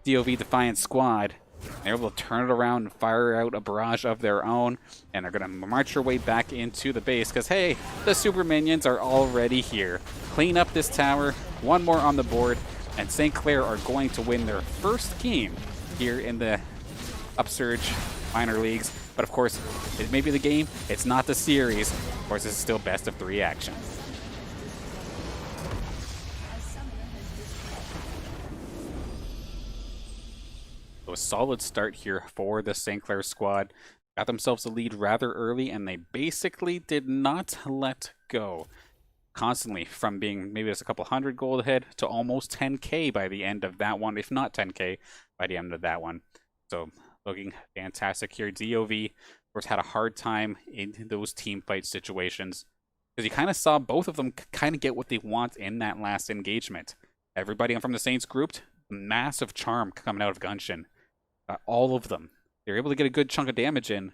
DOV Defiant squad. They're able to turn it around and fire out a barrage of their own, and they're going to march their way back into the base because, hey, the super minions are already here. Clean up this tower, 1 more on the board, and St. Clair are going to win their first game here in the Upsurge minor leagues. But of course, it may be the game, it's not the series. Of course, this is still best of 3 action. So a solid start here for the St. Clair squad. Got themselves a lead rather early, and they basically did not let go. Constantly from being maybe just a couple hundred gold ahead to almost 10k by the end of that one, if not 10k by the end of that one. So looking fantastic here. DOV, of course, had a hard time in those team fight situations because you kind of saw both of them kind of get what they want in that last engagement. Everybody from the Saints grouped, massive charm coming out of Gunshin. All of them. They were able to get a good chunk of damage in.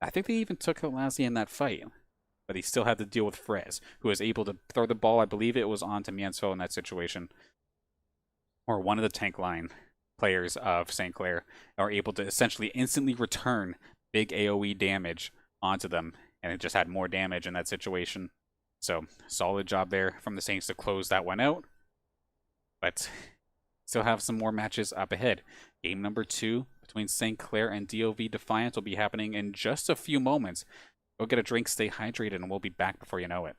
I think they even took out Lassie in that fight. But he still had to deal with Frez, who was able to throw the ball, I believe it was onto Mienso in that situation. Or one of the tank line players of St. Clair are able to essentially instantly return big AoE damage onto them. And it just had more damage in that situation. So, solid job there from the Saints to close that one out. But still have some more matches up ahead. Game number 2 between St. Clair and DOV Defiant will be happening in just a few moments. Go get a drink, stay hydrated, and we'll be back before you know it.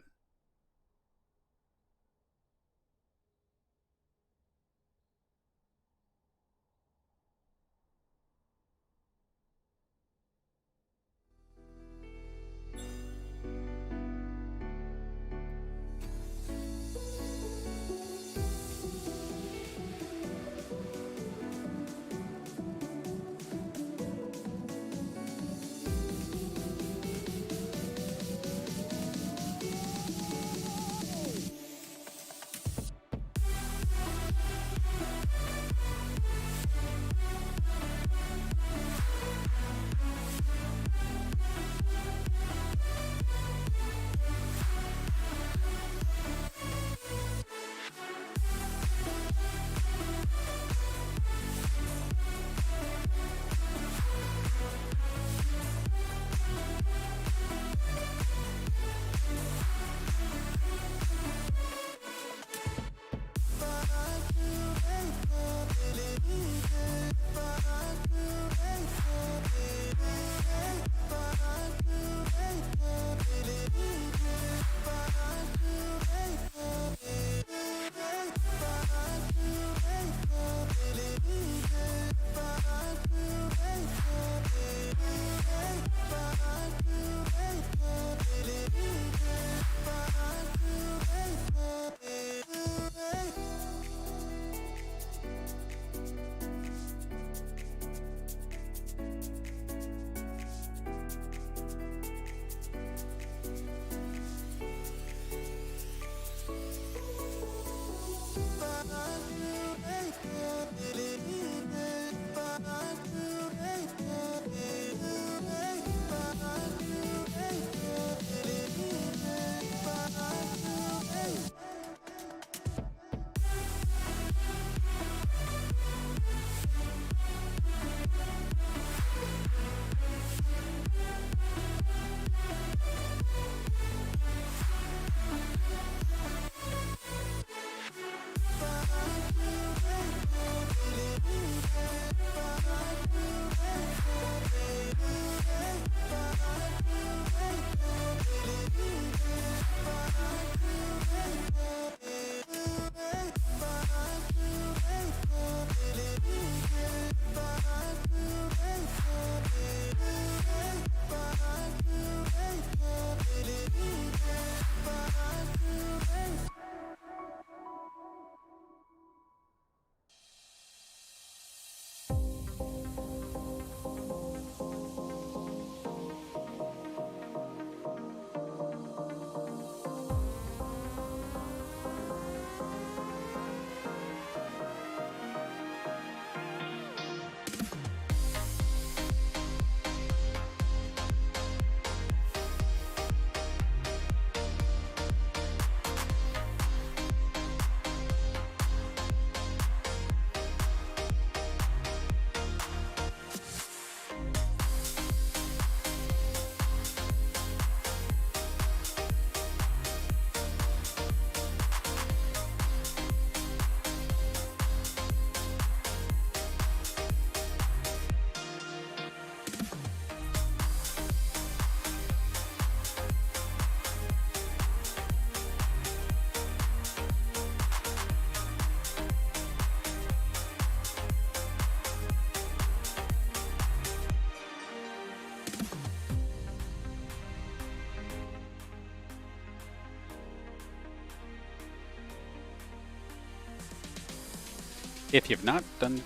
If you've not done...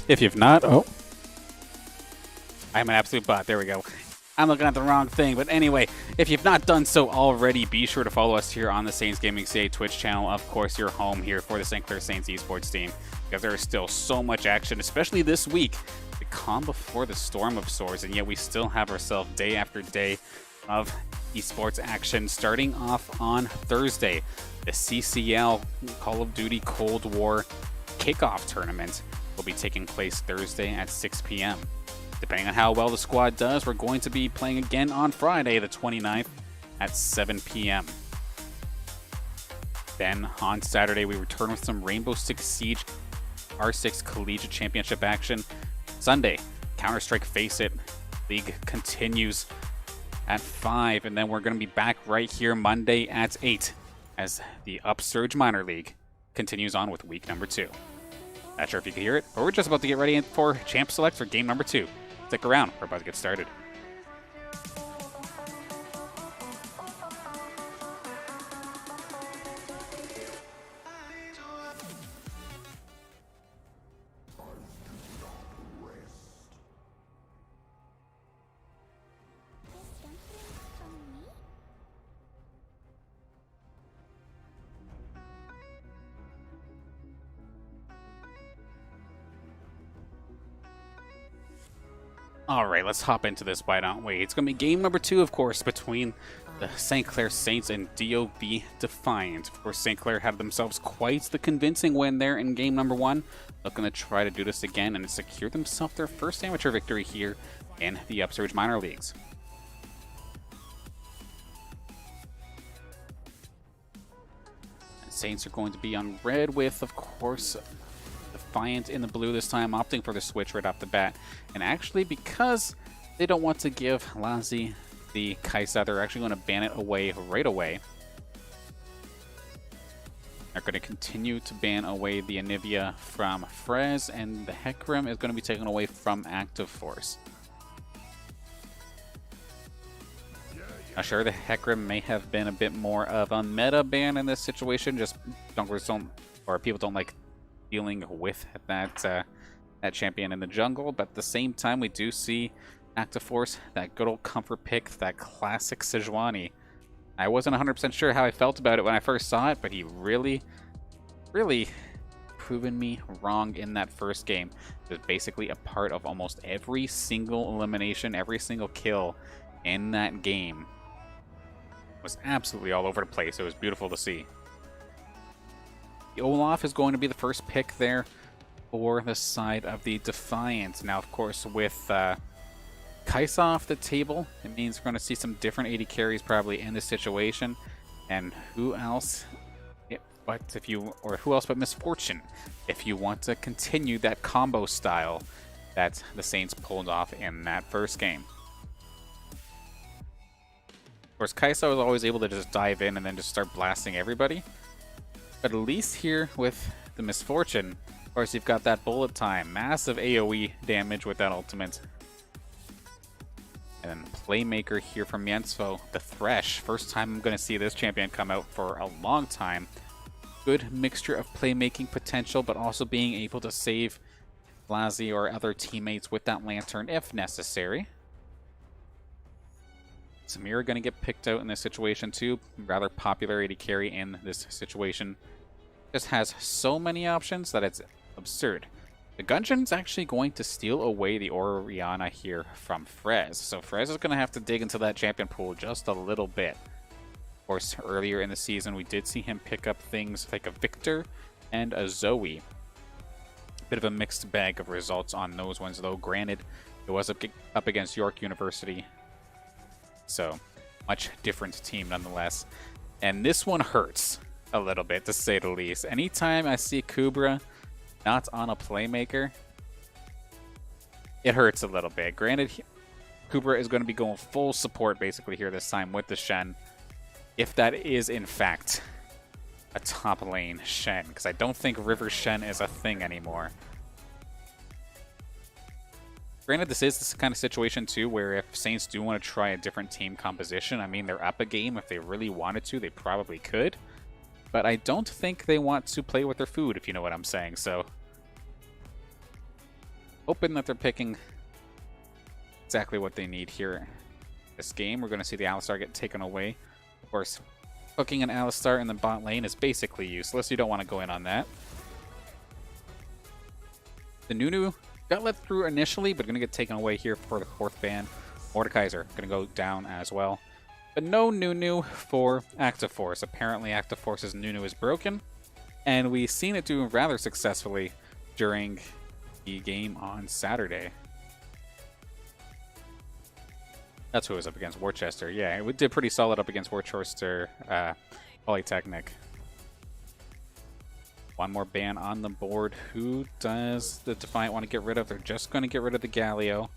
If you've not... Oh. I'm an absolute bot. There we go. I'm looking at the wrong thing. But anyway, if you've not done so already, be sure to follow us here on the Saints Gaming CA Twitch channel. Of course, your home here for the St. Clair Saints esports team, because there is still so much action, especially this week. The calm before the storm of sorts, and yet we still have ourselves day after day of esports action. Starting off on Thursday, the CCL Call of Duty Cold War kickoff tournament will be taking place Thursday at 6 p.m. Depending on how well the squad does, we're going to be playing again on Friday, the 29th, at 7 p.m. Then on Saturday, we return with some Rainbow Six Siege R6 Collegiate Championship action. Sunday, Counter-Strike Face It League continues at 5, and then we're going to be back right here Monday at 8 as the Upsurge Minor League continues on with week number 2. Not sure if you can hear it, but we're just about to get ready for Champ Select for game number 2. Stick around, we're about to get started. Alright, let's hop into this, why don't we? It's going to be game number 2, of course, between the St. Clair Saints and DOV Defiant. Of course, St. Clair had themselves quite the convincing win there in game number 1. Looking to try to do this again and secure themselves their first amateur victory here in the Upsurge Minor Leagues. And Saints are going to be on red with, of course, Defiant in the blue this time, opting for the switch right off the bat. And actually, because they don't want to give Lazi the Kaisa, they're actually going to ban it away right away. They're going to continue to ban away the Anivia from Frez, and the Hecarim is going to be taken away from Active Force. Now, sure, the Hecarim may have been a bit more of a meta ban in this situation, just people don't like dealing with that champion in the jungle, but at the same time we do see Active Force, that good old comfort pick, that classic Sejuani. I wasn't 100% sure how I felt about it when I first saw it, but he really proven me wrong in that first game. It was basically a part of almost every single elimination, every single kill in that game. It was absolutely all over the place. It was beautiful to see. The Olaf is going to be the first pick there for the side of the Defiant. Now, of course, with Kaisa off the table, it means we're going to see some different AD carries probably in this situation. And who else but Misfortune, if you want to continue that combo style that the Saints pulled off in that first game. Of course, Kaisa was always able to just dive in and then just start blasting everybody. But at least here with the Misfortune, of course, you've got that bullet time, massive AoE damage with that ultimate. And then Playmaker here from Yensfo, the Thresh. First time I'm going to see this champion come out for a long time. Good mixture of playmaking potential, but also being able to save Lazi or other teammates with that Lantern if necessary. Samira going to get picked out in this situation too. Rather popular AD carry in this situation. Just has so many options that it's absurd. The Gungeon's actually going to steal away the Orianna here from Frez. So Frez is going to have to dig into that champion pool just a little bit. Of course, earlier in the season, we did see him pick up things like a Victor and a Zoe. Bit of a mixed bag of results on those ones, though. Granted, it was up against York University. So, much different team nonetheless. And this one hurts a little bit, to say the least. Anytime I see Kubra not on a playmaker, it hurts a little bit. Granted, Kubra is going to be going full support basically here this time with the Shen. If that is, in fact, a top lane Shen. Because I don't think River Shen is a thing anymore. Granted, this is this kind of situation, too, where if Saints do want to try a different team composition, I mean, they're up a game. If they really wanted to, they probably could. but I don't think they want to play with their food, if you know what I'm saying. So, hoping that they're picking exactly what they need here. This game, we're going to see the Alistar get taken away. Of course, hooking an Alistar in the bot lane is basically useless. You don't want to go in on that. The Nunu got let through initially, but going to get taken away here for the 4th ban. Mordekaiser going to go down as well. But no Nunu for Active Force. Apparently Active Force's Nunu is broken, and we've seen it do rather successfully during the game on Saturday. That's who was up against, Worcester. Yeah, it did pretty solid up against Worcester Polytechnic. One more ban on the board. Who does the Defiant want to get rid of? They're just going to get rid of the Galio.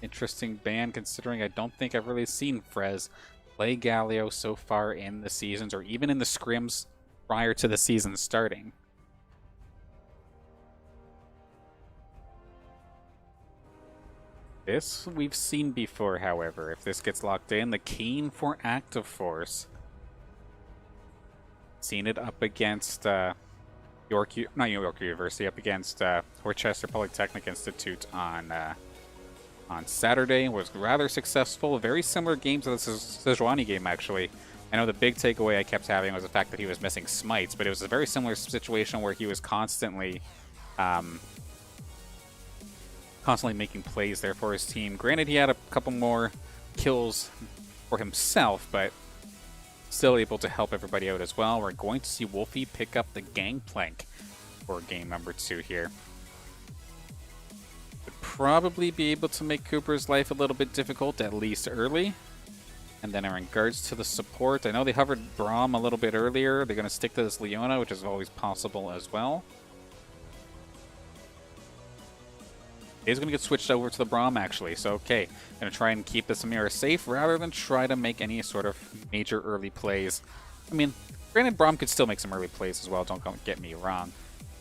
Interesting ban, considering I don't think I've really seen Frez play Galio so far in the seasons, or even in the scrims prior to the season starting. This we've seen before, however. If this gets locked in, the Keen for Active Force. Seen it up against not York University, up against Worcester Polytechnic Institute on Saturday. Was rather successful. Very similar game to the Sejuani game, actually. I know the big takeaway I kept having was the fact that he was missing smites, but it was a very similar situation where he was constantly making plays there for his team. Granted, he had a couple more kills for himself, but still able to help everybody out as well. We're going to see Wolfie pick up the Gangplank for game number 2 here. Would probably be able to make Cooper's life a little bit difficult, at least early. And then in regards to the support, I know they hovered Braum a little bit earlier. They're going to stick to this Leona, which is always possible as well. Is going to get switched over to the Braum, actually. So, okay. Going to try and keep the Samira safe rather than try to make any sort of major early plays. I mean, granted, Braum could still make some early plays as well. Don't get me wrong.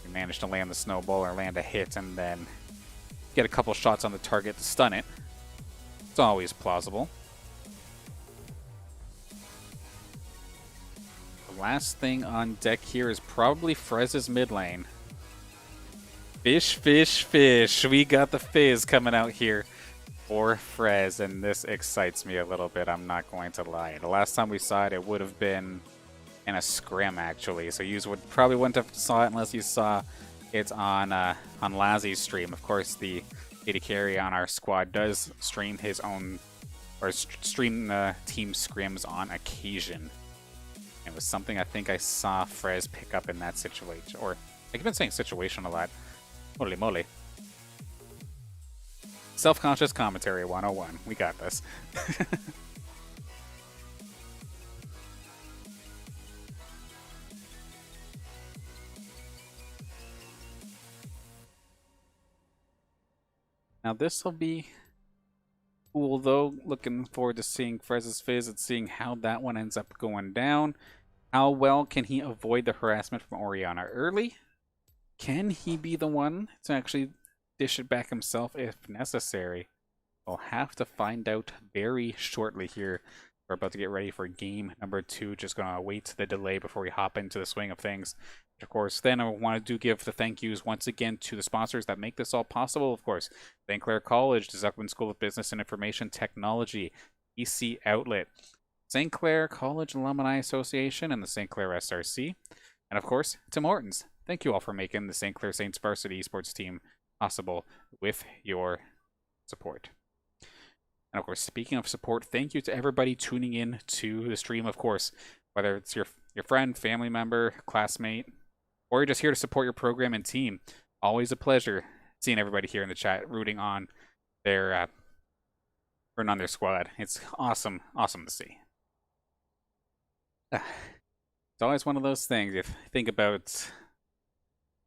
We managed to land the snowball or land a hit and then get a couple shots on the target to stun it. It's always plausible. The last thing on deck here is probably Frez's mid lane. Fish, fish, fish. We got the fizz coming out here for Frez, and this excites me a little bit, I'm not going to lie. The last time we saw it, it would have been in a scrim, actually. So you probably wouldn't have saw it unless you saw it on Lazzy's stream. Of course, the AD carry on our squad does stream his own, or stream team scrims on occasion. It was something I think I saw Frez pick up in that situation. Or, I've been saying situation a lot. Holy moly. Self-conscious commentary 101. We got this. Now this will be cool though. Looking forward to seeing Frez's Fizz and seeing how that one ends up going down. How well can he avoid the harassment from Orianna early? Can he be the one to actually dish it back himself if necessary? We'll have to find out very shortly here. We're about to get ready for game number 2. Just going to wait the delay before we hop into the swing of things. Of course, then I want to give the thank yous once again to the sponsors that make this all possible. Of course, Clair College, the Zuckman School of Business and Information Technology, EC Outlet, St. Clair College Alumni Association, and the St. Clair SRC. And of course, Tim Hortons. Thank you all for making the St. Clair Saints varsity esports team possible with your support. And of course, speaking of support, thank you to everybody tuning in to the stream, of course, whether it's your friend, family member, classmate, or you're just here to support your program and team. Always a pleasure seeing everybody here in the chat rooting on their squad. It's awesome to see. It's always one of those things. If you think about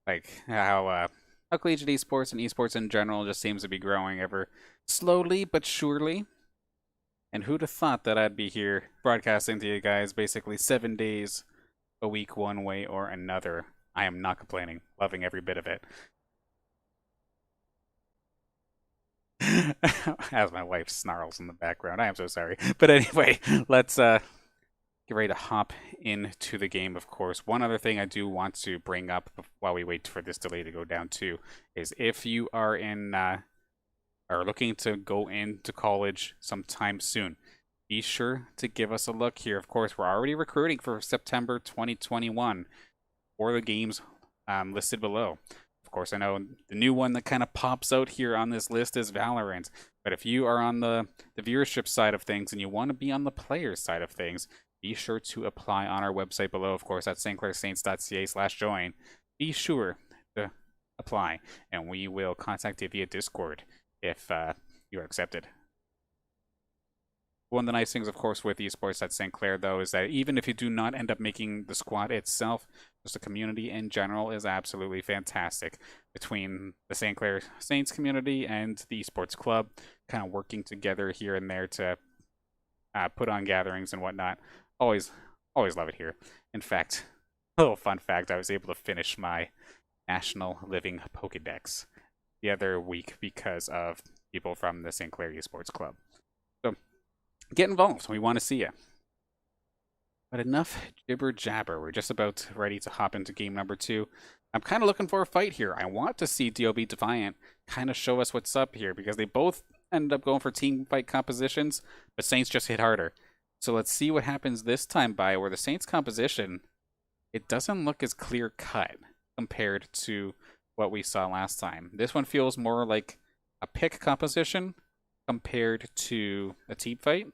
like how collegiate esports and esports in general just seems to be growing ever slowly but surely. And who'd have thought that I'd be here broadcasting to you guys basically 7 days a week one way or another. I am not complaining. Loving every bit of it. As my wife snarls in the background. I am so sorry. But anyway, let's get ready to hop into the game, of course. One other thing I do want to bring up while we wait for this delay to go down too is if you are are looking to go into college sometime soon, be sure to give us a look here. Of course, we're already recruiting for September 2021 for the games listed below. Of course, I know the new one that kind of pops out here on this list is Valorant. But if you are on the viewership side of things and you want to be on the players side of things, be sure to apply on our website below, of course, at stclairsaints.ca/join. Be sure to apply, and we will contact you via Discord if you're accepted. One of the nice things, of course, with esports at St. Clair, though, is that even if you do not end up making the squad itself, just the community in general is absolutely fantastic. Between the St. Clair Saints community and the esports club, kind of working together here and there to put on gatherings and whatnot. Always love it here. In fact, a little fun fact, I was able to finish my National Living Pokedex the other week because of people from the St. Clair Esports Club. So, get involved. We want to see you. But enough jibber jabber. We're just about ready to hop into game number 2. I'm kind of looking for a fight here. I want to see DOV Defiant kind of show us what's up here because they both ended up going for team fight compositions, but Saints just hit harder. So let's see what happens this time by where the Saints composition, it doesn't look as clear cut compared to what we saw last time. This one feels more like a pick composition compared to a team fight.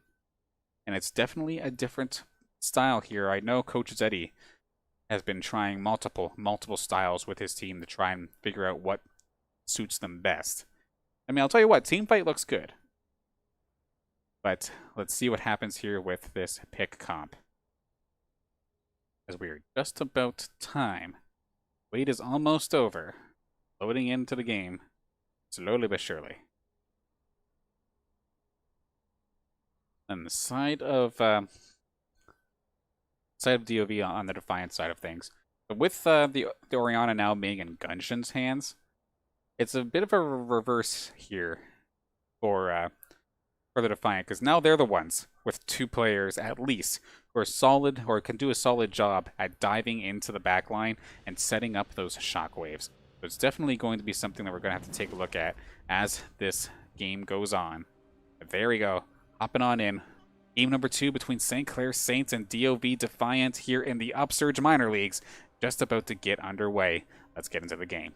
And it's definitely a different style here. I know Coach Zeddy has been trying multiple styles with his team to try and figure out what suits them best. I mean, I'll tell you what, team fight looks good. But let's see what happens here with this pick comp. As we're just about time. Wait is almost over. Loading into the game. Slowly but surely. On the side of DOV on the Defiant side of things. But with the Orianna now being in Gunshin's hands, it's a bit of a reverse here for the Defiant, because now they're the ones with 2 players at least who are solid or can do a solid job at diving into the back line and setting up those shockwaves. So it's definitely going to be something that we're going to have to take a look at as this game goes on. But there we go. Hopping on in. Game number 2 between St. Clair Saints and DOV Defiant here in the Upsurge minor leagues. Just about to get underway. Let's get into the game.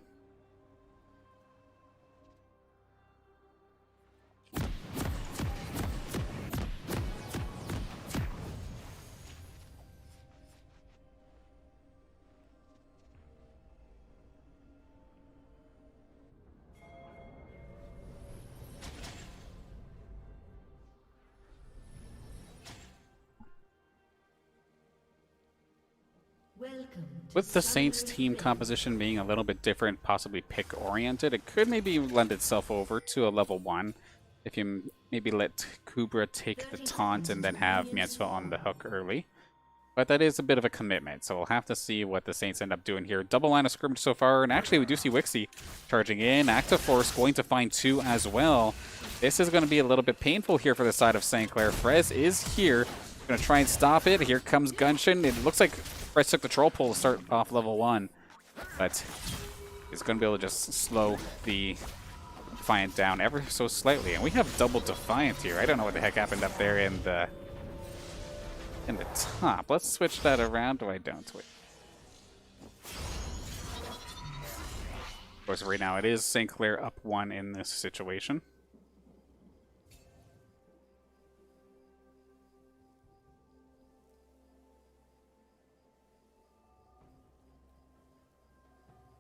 With the Saints team composition being a little bit different, possibly pick-oriented, it could maybe lend itself over to a level 1 if you maybe let Kubra take the taunt and then have Mietsva on the hook early. But that is a bit of a commitment, so we'll have to see what the Saints end up doing here. Double line of scrimmage so far, and actually we do see Wixie charging in. Active Force going to find 2 as well. This is going to be a little bit painful here for the side of St. Clair. Frez is here, going to try and stop it. Here comes Gunshin. It looks like Frez took the troll pull to start off level 1, but he's going to be able to just slow the Defiant down ever so slightly. And we have double Defiant here. I don't know what the heck happened up there in the top. Let's switch that around. Oh, I don't. Wait. Of course, right now it is St. Clair up 1 in this situation.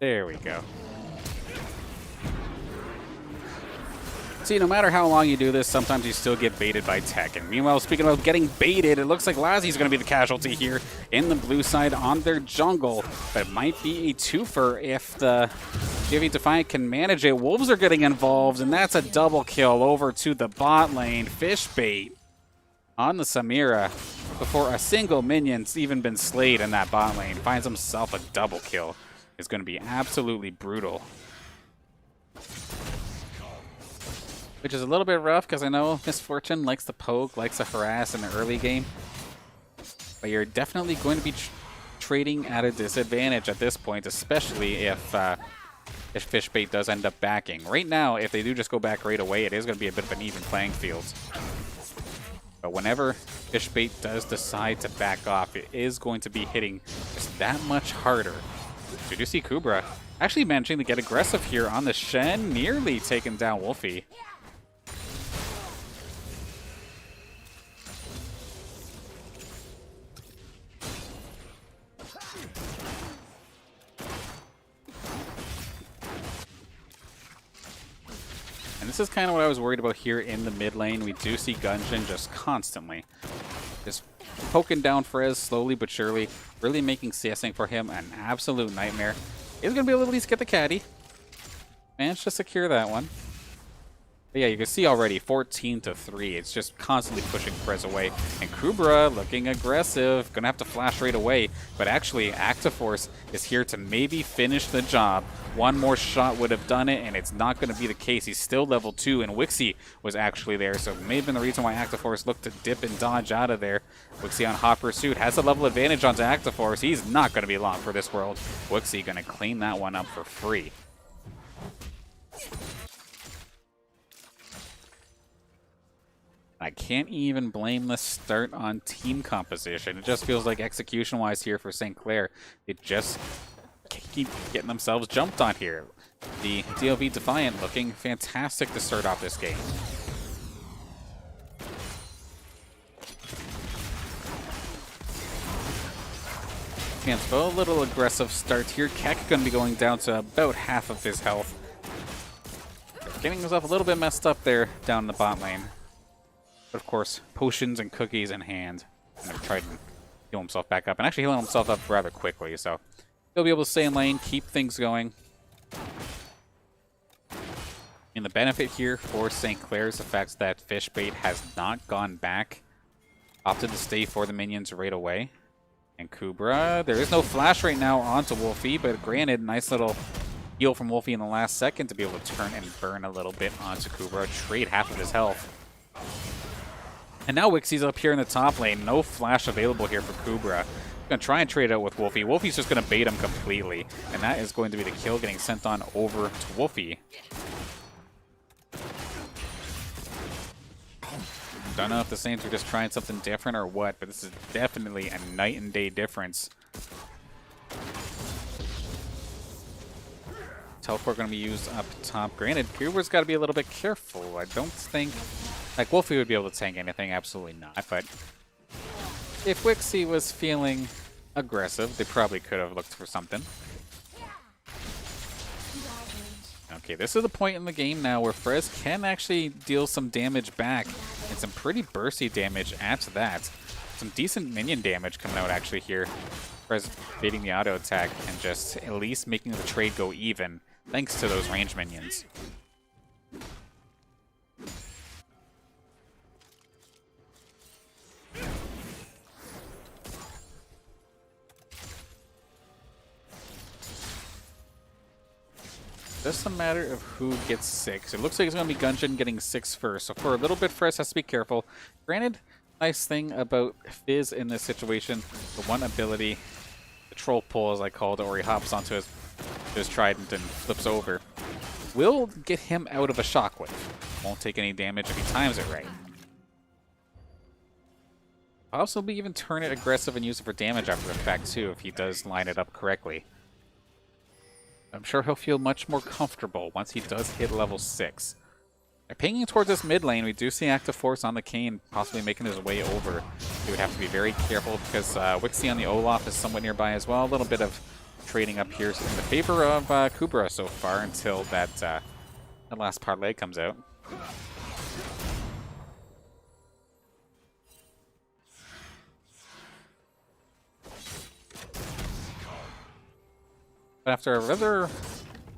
There we go. See, no matter how long you do this, sometimes you still get baited by tech. And meanwhile, speaking of getting baited, it looks like Lazzie's going to be the casualty here in the blue side on their jungle. But it might be a twofer if the DOV Defiant can manage it. Wolves are getting involved, and that's a double kill over to the bot lane. Fish bait on the Samira before a single minion's even been slayed in that bot lane. Finds himself a double kill. It's going to be absolutely brutal. Which is a little bit rough because I know Misfortune likes to poke, likes to harass in the early game. but you're definitely going to be trading at a disadvantage at this point, especially if Fishbait does end up backing. Right now, if they do just go back right away, it is going to be a bit of an even playing field. But whenever Fishbait does decide to back off, it is going to be hitting just that much harder. So you do see Kubra actually managing to get aggressive here on the Shen, nearly taking down Wolfie. And this is kind of what I was worried about here in the mid lane. We do see Gunjin just constantly just poking down Frez slowly but surely, really making CSing for him an absolute nightmare. He's going to be able to at least get the caddy. Managed to secure that one. But yeah, you can see already 14-3. It's just constantly pushing Frez away. And Kubra looking aggressive. Gonna have to flash right away. But actually, Actiforce is here to maybe finish the job. One more shot would have done it, and it's not going to be the case. He's still level 2, and Wixie was actually there. So it may have been the reason why Actiforce looked to dip and dodge out of there. Wixie on hot pursuit has a level advantage onto Actiforce. He's not going to be long for this world. Wixie going to clean that one up for free. I can't even blame the start on team composition. It just feels like execution-wise here for St. Clair, they just keep getting themselves jumped on here. The DOV Defiant looking fantastic to start off this game. Kanspo, a little aggressive start here. Keck going to be going down to about half of his health. Getting himself a little bit messed up there down in the bot lane. But of course, potions and cookies in hand. And they're trying to heal himself back up. And actually healing himself up rather quickly. So he'll be able to stay in lane, keep things going. And the benefit here for St. Clair is the fact that Fishbait has not gone back. Opted to stay for the minions right away. And Kubra, there is no flash right now onto Wolfie. But granted, nice little heal from Wolfie in the last second to be able to turn and burn a little bit onto Kubra. Trade half of his health. And now Wixie's up here in the top lane. No flash available here for Kubra. Going to try and trade out with Wolfie. Wolfie's just going to bait him completely. And that is going to be the kill getting sent on over to Wolfie. Don't know if the Saints are just trying something different or what, but this is definitely a night and day difference. Teleport going to be used up top. Granted, Kubra's got to be a little bit careful. I don't think... Like, Wolfie would be able to tank anything, absolutely not. But if Wixie was feeling aggressive, they probably could have looked for something. Okay, this is the point in the game now where Frez can actually deal some damage back, and some pretty bursty damage at that. Some decent minion damage coming out actually here. Frez baiting the auto attack and just at least making the trade go even, thanks to those range minions. Just a matter of who gets 6. It looks like it's going to be Gunjin getting 6 first. So for a little bit, Frez has to be careful. Granted, nice thing about Fizz in this situation, the one ability, the troll pull as I called it, where he hops onto his trident and flips over, will get him out of a shockwave. Won't take any damage if he times it right. I'll also be even turn it aggressive and use it for damage after the fact too, if he does line it up correctly. I'm sure he'll feel much more comfortable once he does hit level 6. Pinging towards this mid lane, we do see Actiforce on the Kayn possibly making his way over. We would have to be very careful because Wixie on the Olaf is somewhat nearby as well. A little bit of trading up here in the favor of Kubra so far until that last parlay comes out. But after a rather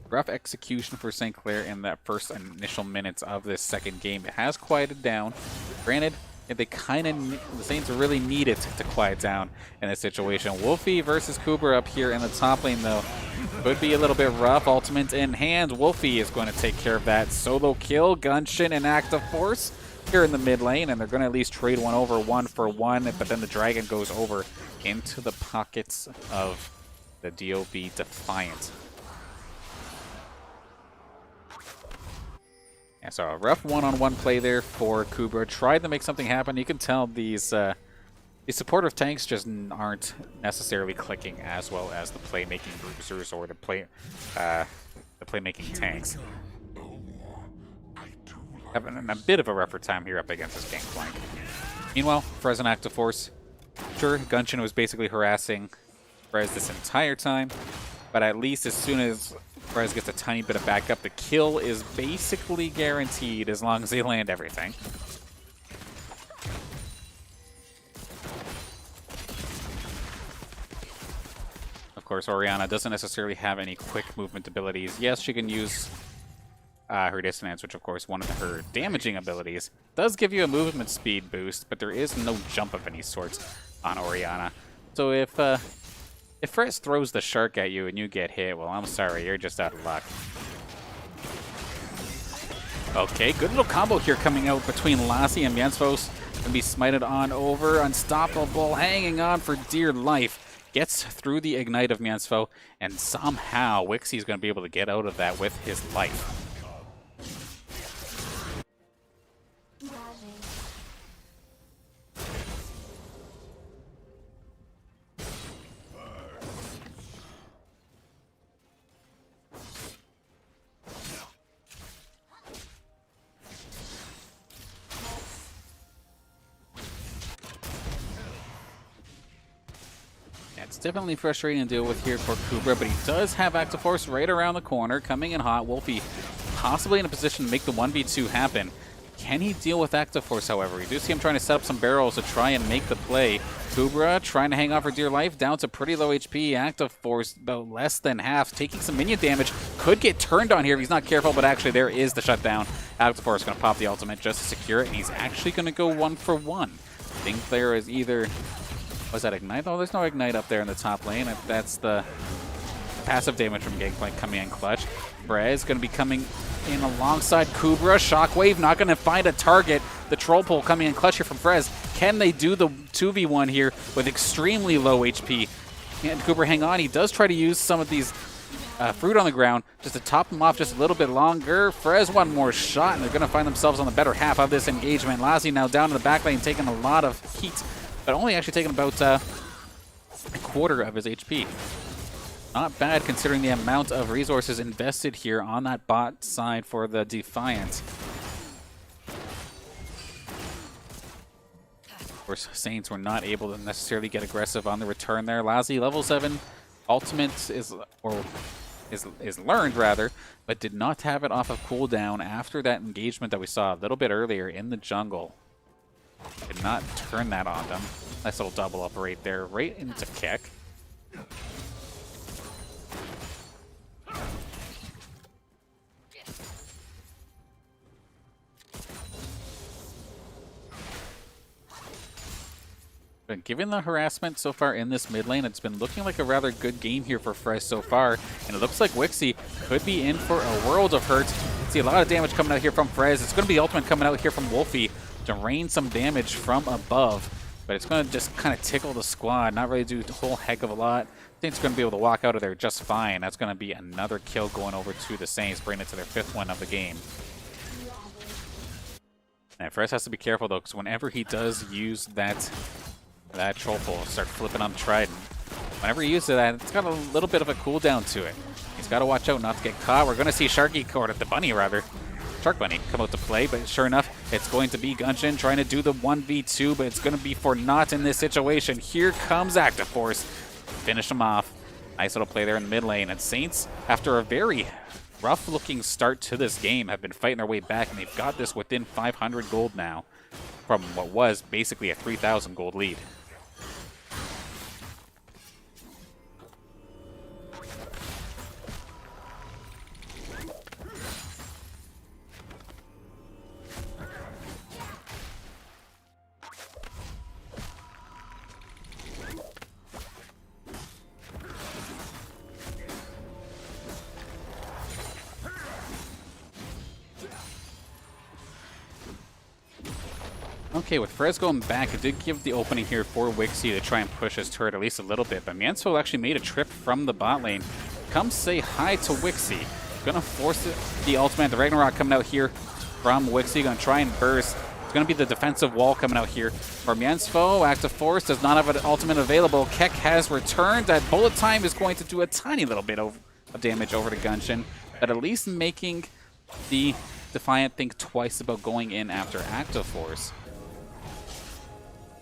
rough execution for St. Clair in that first initial minutes of this second game, it has quieted down. Granted, the Saints really need it to quiet down in this situation. Wolfie versus Kubra up here in the top lane, though, could be a little bit rough. Ultimate in hand. Wolfie is going to take care of that solo kill. Gunshin and Actiforce here in the mid lane, and they're going to at least trade one over 1-for-1, but then the dragon goes over into the pockets of the DOV Defiant. Yeah, so a rough one-on-one play there for Kubra. Tried to make something happen. You can tell these supportive tanks just aren't necessarily clicking as well as the playmaking bruisers or the playmaking tanks. Having a bit of a rougher time here up against this Gangplank. Meanwhile, Frez and Active Force. Sure, Gunshin was basically harassing Frez this entire time, but at least as soon as Frez gets a tiny bit of backup, the kill is basically guaranteed as long as they land everything. Of course, Orianna doesn't necessarily have any quick movement abilities. Yes, she can use her dissonance, which of course one of her damaging abilities does give you a movement speed boost, but there is no jump of any sort on Orianna. So if Frez throws the shark at you and you get hit, well, I'm sorry, you're just out of luck. Okay, good little combo here coming out between Lassie and Miensfos. Gonna be smited on over. Unstoppable, hanging on for dear life. Gets through the ignite of Miensfo, and somehow Wixie's gonna be able to get out of that with his life. It's definitely frustrating to deal with here for Kubra, but he does have Active Force right around the corner, coming in hot. Wolfie possibly in a position to make the 1v2 happen. Can he deal with Active Force, however? You do see him trying to set up some barrels to try and make the play. Kubra trying to hang on for dear life, down to pretty low HP. Active Force, though, less than half, taking some minion damage. Could get turned on here if he's not careful, but actually there is the shutdown. Active Force going to pop the ultimate just to secure it, and he's actually going to go 1-for-1. I think there is either... Was that Ignite? Oh, there's no Ignite up there in the top lane. That's the passive damage from Gangplank coming in clutch. Frez going to be coming in alongside Kubra. Shockwave not going to find a target. The Troll Pull coming in clutch here from Frez. Can they do the 2v1 here with extremely low HP? Can Kubra hang on? He does try to use some of these fruit on the ground just to top him off just a little bit longer. Frez one more shot, and they're going to find themselves on the better half of this engagement. Lassie now down in the back lane, taking a lot of heat, but only actually taking about a quarter of his HP. Not bad considering the amount of resources invested here on that bot side for the Defiant. Of course, Saints were not able to necessarily get aggressive on the return there. Lassie, level 7 ultimate is learned rather, but did not have it off of cooldown after that engagement that we saw a little bit earlier in the jungle. Did not turn that on them. Nice little double up right there, right into kick. But given the harassment so far in this mid lane, it's been looking like a rather good game here for Frez so far. And it looks like Wixie could be in for a world of hurt. See a lot of damage coming out here from Frez. It's going to be ultimate coming out here from Wolfie to rain some damage from above. But it's going to just kind of tickle the squad, not really do a whole heck of a lot. I think it's going to be able to walk out of there just fine. That's going to be another kill going over to the Saints, bringing it to their 5th one of the game. And Frez has to be careful though, because whenever he does use that Troll Pull, start flipping on the Trident. Whenever he uses that, it's got a little bit of a cooldown to it. He's got to watch out not to get caught. We're going to see the Bunny rather. Shark Bunny come out to play, but sure enough, it's going to be Gunshin trying to do the 1v2, but it's going to be for naught in this situation. Here comes Active Force. Finish him off. Nice little play there in the mid lane. And Saints, after a very rough-looking start to this game, have been fighting their way back, and they've got this within 500 gold now from what was basically a 3,000 gold lead. Okay, with Frez going back, it did give the opening here for Wixie to try and push his turret at least a little bit, but Mansfield actually made a trip from the bot lane. Come say hi to Wixie. Gonna force it, the ultimate, the Ragnarok coming out here from Wixie, gonna try and burst. It's gonna be the defensive wall coming out here for Miensfo. Active Force does not have an ultimate available. Keck has returned. That bullet time is going to do a tiny little bit of damage over to Gunshin, but at least making the Defiant think twice about going in after Active Force.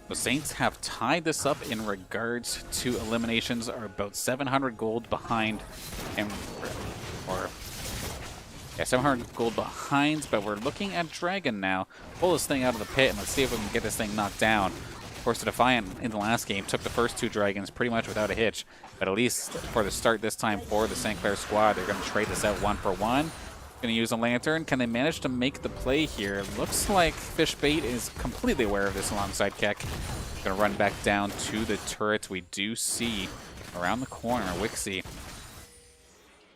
The Saints have tied this up in regards to eliminations, are about 700 gold behind, and 700 gold behind, but we're looking at Dragon now. Pull this thing out of the pit and let's see if we can get this thing knocked down. Of course, the Defiant in the last game took the first 2 Dragons pretty much without a hitch, but at least for the start this time for the St. Clair squad, they're going to trade this out 1 for 1. Going to use a Lantern. Can they manage to make the play here? Looks like Fishbait is completely aware of this alongside Keck. Going to run back down to the turret. We do see around the corner Wixie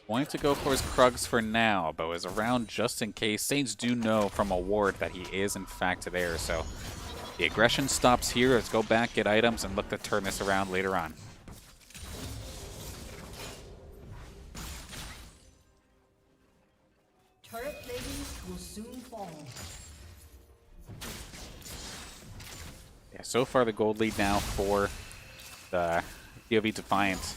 going to go for his Krugs for now, but was around just in case. Saints do know from a ward that he is in fact there, so the aggression stops here. Let's go back, get items, and look to turn this around later on. Turret plating will soon fall. Yeah, so far the gold lead now for the DOV Defiant.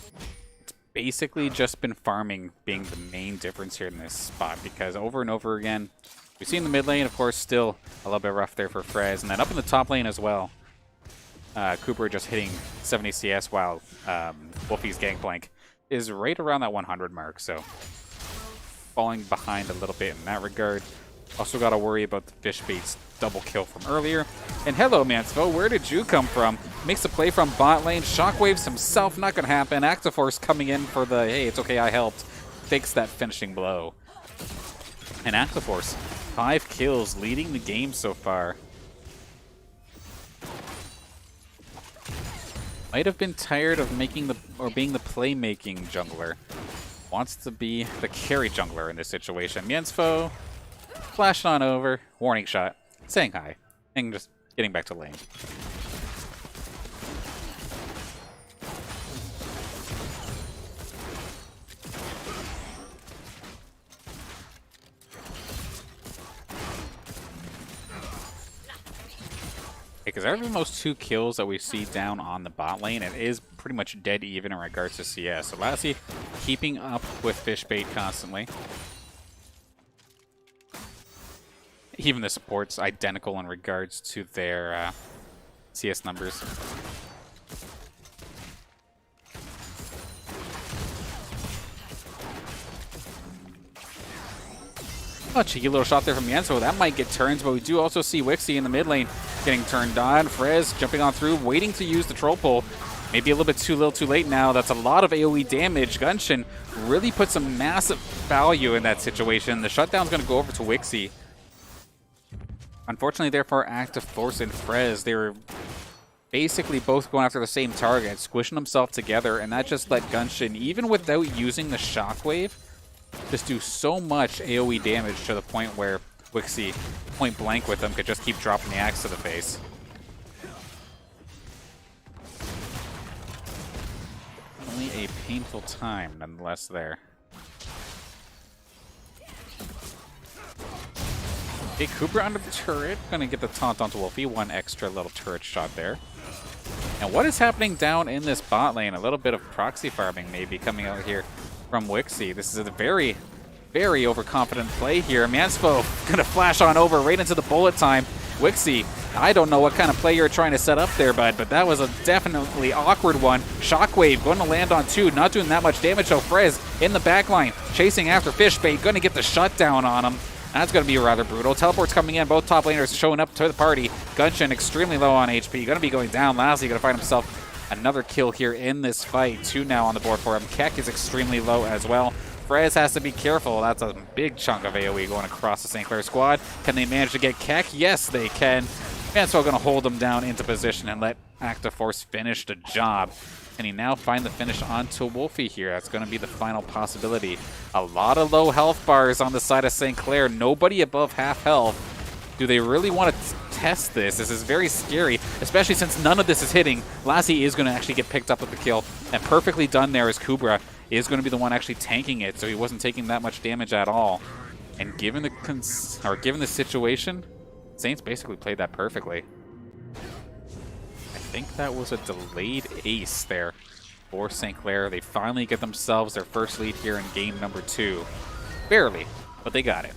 It's basically just been farming being the main difference here in this spot, because over and over again, we've seen the mid lane, of course, still a little bit rough there for Frez, and then up in the top lane as well. Cooper just hitting 70 CS while Wolfie's Gangplank is right around that 100 mark, so falling behind a little bit in that regard. Also got to worry about the Fishbait's double kill from earlier. And hello, Mansfield, where did you come from? Makes a play from bot lane. Shockwaves himself, not going to happen. Active Force coming in for the, hey, it's okay, I helped. Takes that finishing blow. And Active Force, 5 kills, leading the game so far. Might have been tired of making the, or being the playmaking jungler. Wants to be the carry jungler in this situation. Miensfo flashing on over, warning shot, saying hi, and just getting back to lane. Because every most 2 kills that we see down on the bot lane, it is pretty much dead even in regards to CS. So Lassie keeping up with Fishbait constantly. Even the support's identical in regards to their CS numbers. Oh, cheeky little shot there from Yenso. That might get turns, but we do also see Wixie in the mid lane getting turned on. Frez jumping on through, waiting to use the troll pull. Maybe a little bit too little too late now. That's a lot of AoE damage. Gunshin really put some massive value in that situation. The shutdown's going to go over to Wixie. Unfortunately, therefore, Active Force and Frez, they were basically both going after the same target, squishing themselves together, and that just let Gunshin, even without using the shockwave, just do so much AoE damage to the point where Wixie, point blank with them, could just keep dropping the axe to the face. Only a painful time, nonetheless, there. Okay, Cooper under the turret, gonna get the taunt onto Wolfie, 1 extra little turret shot there. And what is happening down in this bot lane? A little bit of proxy farming maybe coming out here from Wixie. This is a very, very overconfident play here. Mansfo gonna flash on over right into the bullet time. Wixie, I don't know what kind of play you're trying to set up there, bud, but that was a definitely awkward one. Shockwave going to land on 2, not doing that much damage. So Frez in the backline, chasing after Fishbait, going to get the shutdown on him. That's going to be rather brutal. Teleport's coming in, both top laners showing up to the party. Gunshin extremely low on HP, going to be going down. Lastly, going to find himself another kill here in this fight. 2 now on the board for him. Keck is extremely low as well. Frez has to be careful. That's a big chunk of AoE going across the St. Clair squad. Can they manage to get Keck? Yes, they can. Mansfield going to hold him down into position and let Active Force finish the job. Can he now find the finish onto Wolfie here? That's going to be the final possibility. A lot of low health bars on the side of St. Clair. Nobody above half health. Do they really want to test this. This is very scary, especially since none of this is hitting. Lassie is going to actually get picked up with the kill, and perfectly done there as Kubra is going to be the one actually tanking it, so he wasn't taking that much damage at all. And given the situation, Saints basically played that perfectly. I think that was a delayed ace there for St. Clair. They finally get themselves their first lead here in game number 2. Barely, but they got it.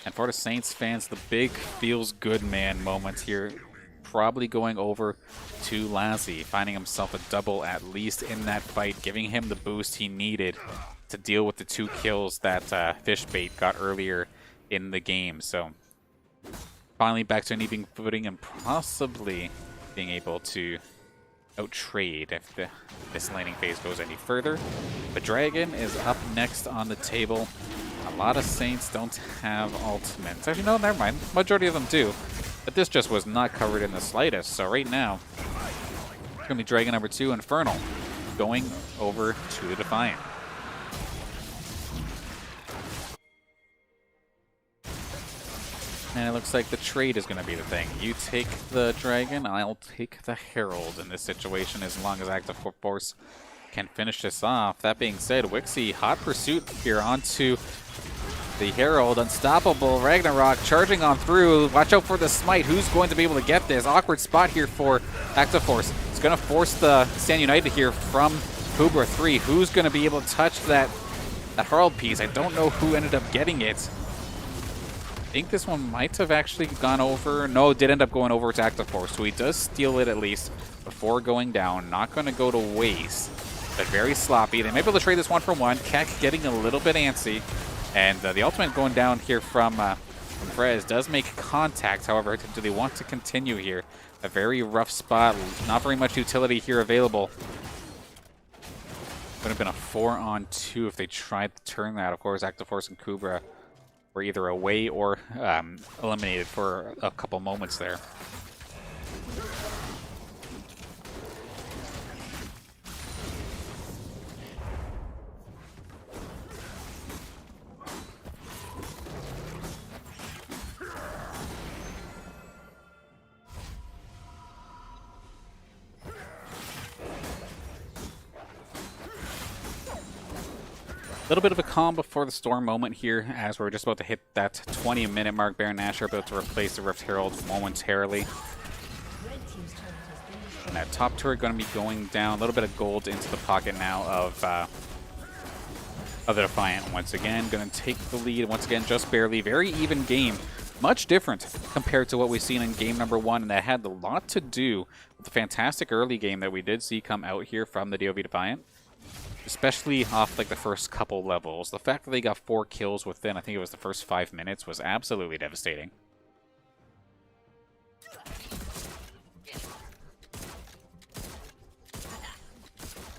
And for the Saints fans, the big feels good man moment here, probably going over to Lassie, finding himself a double at least in that fight, giving him the boost he needed to deal with the 2 kills that Fishbait got earlier in the game. So finally back to an even footing and possibly being able to out-trade if this laning phase goes any further. But Dragon is up next on the table. A lot of Saints don't have ultimates. Actually, no, never mind. Majority of them do. But this just was not covered in the slightest. So right now, it's going to be Dragon number 2, Infernal, going over to the Defiant. And it looks like the trade is going to be the thing. You take the Dragon, I'll take the Herald in this situation as long as Active Force can finish this off. That being said, Wixie, hot pursuit here onto the Herald. Unstoppable Ragnarok charging on through. Watch out for the smite. Who's going to be able to get this? Awkward spot here for Active Force. It's going to force the Stand United here from Kubra 3. Who's going to be able to touch that Herald piece? I don't know who ended up getting it. I think this one might have actually gone over. No, it did end up going over to Active Force, so he does steal it at least before going down. Not going to go to waste, but very sloppy. They might be able to trade this 1-for-1. Keck getting a little bit antsy, and the ultimate going down here from Frez does make contact. However, do they want to continue here? A very rough spot. Not very much utility here available. Would have been a 4-on-2 if they tried to turn that. Of course, Active Force and Kubra were either away or eliminated for a couple moments there. A little bit of a calm before the storm moment here as we're just about to hit that 20-minute mark. Baron Nashor about to replace the Rift Herald momentarily. And that top turret going to be going down. A little bit of gold into the pocket now of the Defiant. Once again, going to take the lead. Once again, just barely. Very even game. Much different compared to what we've seen in game number 1. And that had a lot to do with the fantastic early game that we did see come out here from the DOV Defiant. Especially off like the first couple levels. The fact that they got 4 kills within, I think it was the first 5 minutes, was absolutely devastating.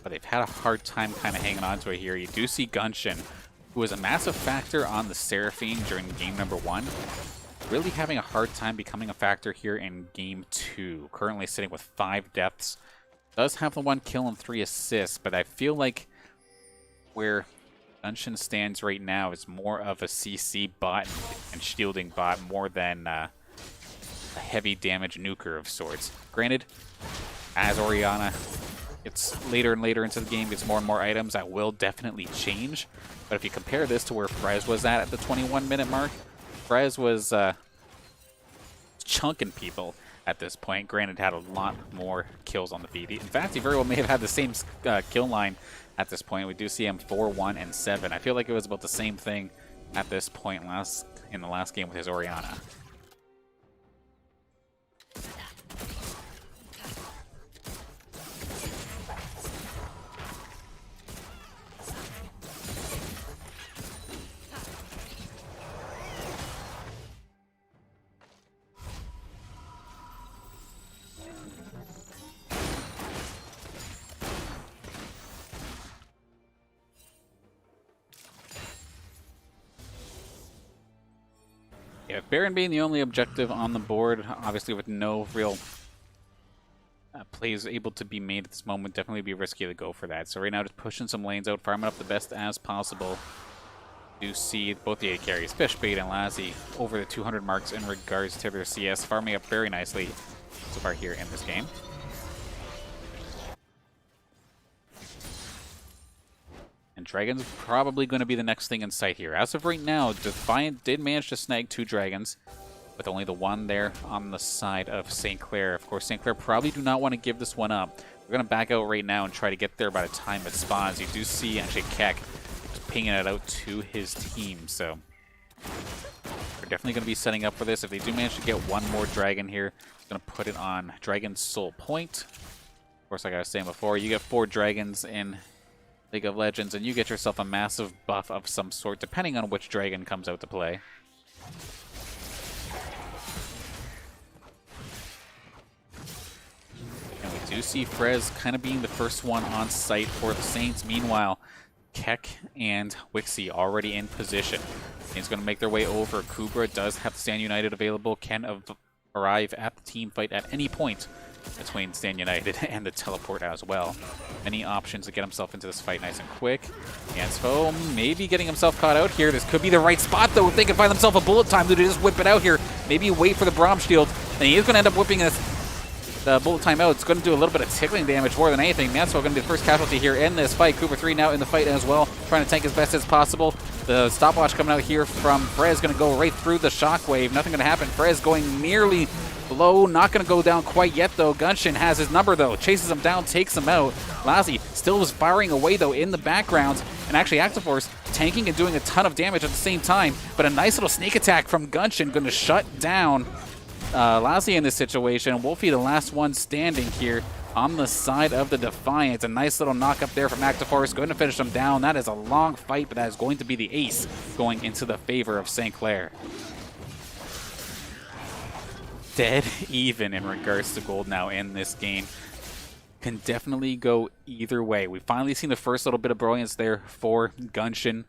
But they've had a hard time kind of hanging on to it here. You do see Gunshin, who was a massive factor on the Seraphine during game number 1, really having a hard time becoming a factor here in game 2. Currently sitting with 5 deaths. Does have the 1 kill and 3 assists, but I feel like where Gunshin stands right now is more of a CC bot and shielding bot more than a heavy damage nuker of sorts. Granted, as Orianna gets later and later into the game, gets more and more items, that will definitely change. But if you compare this to where Frez was at the 21-minute mark, Frez was chunking people at this point. Granted, had a lot more kills on the feed. In fact, he very well may have had the same kill line at this point. We do see him 4, 1, and 7. I feel like it was about the same thing at this point in the last game with his Orianna. Yeah, Baron being the only objective on the board, obviously with no real plays able to be made at this moment, definitely be risky to go for that. So right now just pushing some lanes out, farming up the best as possible. Do see both the AD carries, Fishbait and Lassie, over the 200 marks in regards to their CS, farming up very nicely so far here in this game. And Dragon's probably going to be the next thing in sight here. As of right now, Defiant did manage to snag 2 Dragons, with only the one there on the side of St. Clair. Of course, St. Clair probably do not want to give this one up. We're going to back out right now and try to get there by the time it spawns. You do see, actually, Keck just pinging it out to his team, so they're definitely going to be setting up for this. If they do manage to get one more Dragon here, it's going to put it on Dragon's Soul Point. Of course, like I was saying before, you get 4 Dragons in League of Legends, and you get yourself a massive buff of some sort, depending on which Dragon comes out to play. And we do see Frez kind of being the first one on site for the Saints. Meanwhile, Keck and Wixie already in position. He's going to make their way over. Kubra does have Stand United available, can arrive at the team fight at any point between Stand United and the teleport as well. Many options to get himself into this fight nice and quick. Ansfo maybe getting himself caught out here. This could be the right spot, though, if they can find themselves a bullet time to just whip it out here. Maybe wait for the Braum shield, and he is going to end up whipping the bullet time out. It's going to do a little bit of tickling damage more than anything. Ansfo going to be the first casualty here in this fight. Cooper 3 now in the fight as well, trying to tank as best as possible. The stopwatch coming out here from Frez going to go right through the shockwave. Nothing going to happen. Frez going nearly low, not going to go down quite yet, though. Gunshin has his number, though. Chases him down, takes him out. Lassie still was firing away, though, in the background. And actually, Activeforce tanking and doing a ton of damage at the same time. But a nice little sneak attack from Gunshin going to shut down Lassie in this situation. Wolfie, the last one standing here on the side of the Defiant. A nice little knock up there from Activeforce. Going to finish him down. That is a long fight, but that is going to be the ace going into the favor of St. Clair. Dead even in regards to gold now in this game. Can definitely go either way. We've finally seen the first little bit of brilliance there for Gunshin.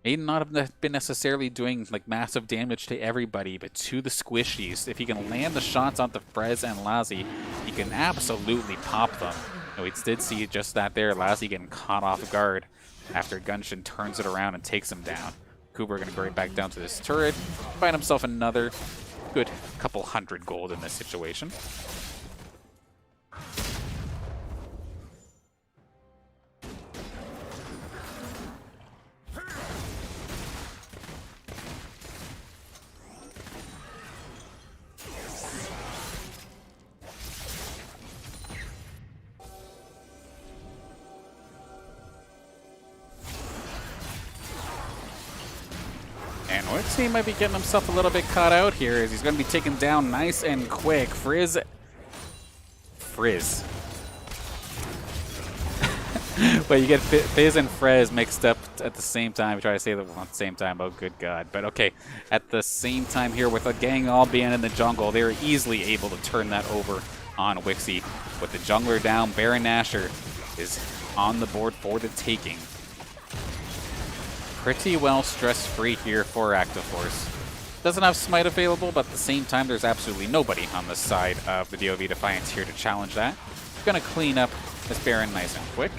May not have been necessarily doing like massive damage to everybody, but to the squishies, if he can land the shots onto Frez and Lassie, he can absolutely pop them. And we did see just that there, Lassie getting caught off guard after Gunshin turns it around and takes him down. Cooper going to go right back down to this turret, find himself another good couple hundred gold in this situation. And Wixie might be getting himself a little bit caught out here as he's going to be taken down nice and quick. Frizz. Well, you get Fizz and Frez mixed up at the same time. I try to say them at the same time. Oh, good God. But okay, at the same time here with a gang all being in the jungle, they were easily able to turn that over on Wixie. With the jungler down, Baron Nashor is on the board for the taking. Pretty well stress-free here for Activeforce. Doesn't have Smite available, but at the same time, there's absolutely nobody on the side of the DOV Defiant here to challenge that. Gonna clean up this Baron nice and quick.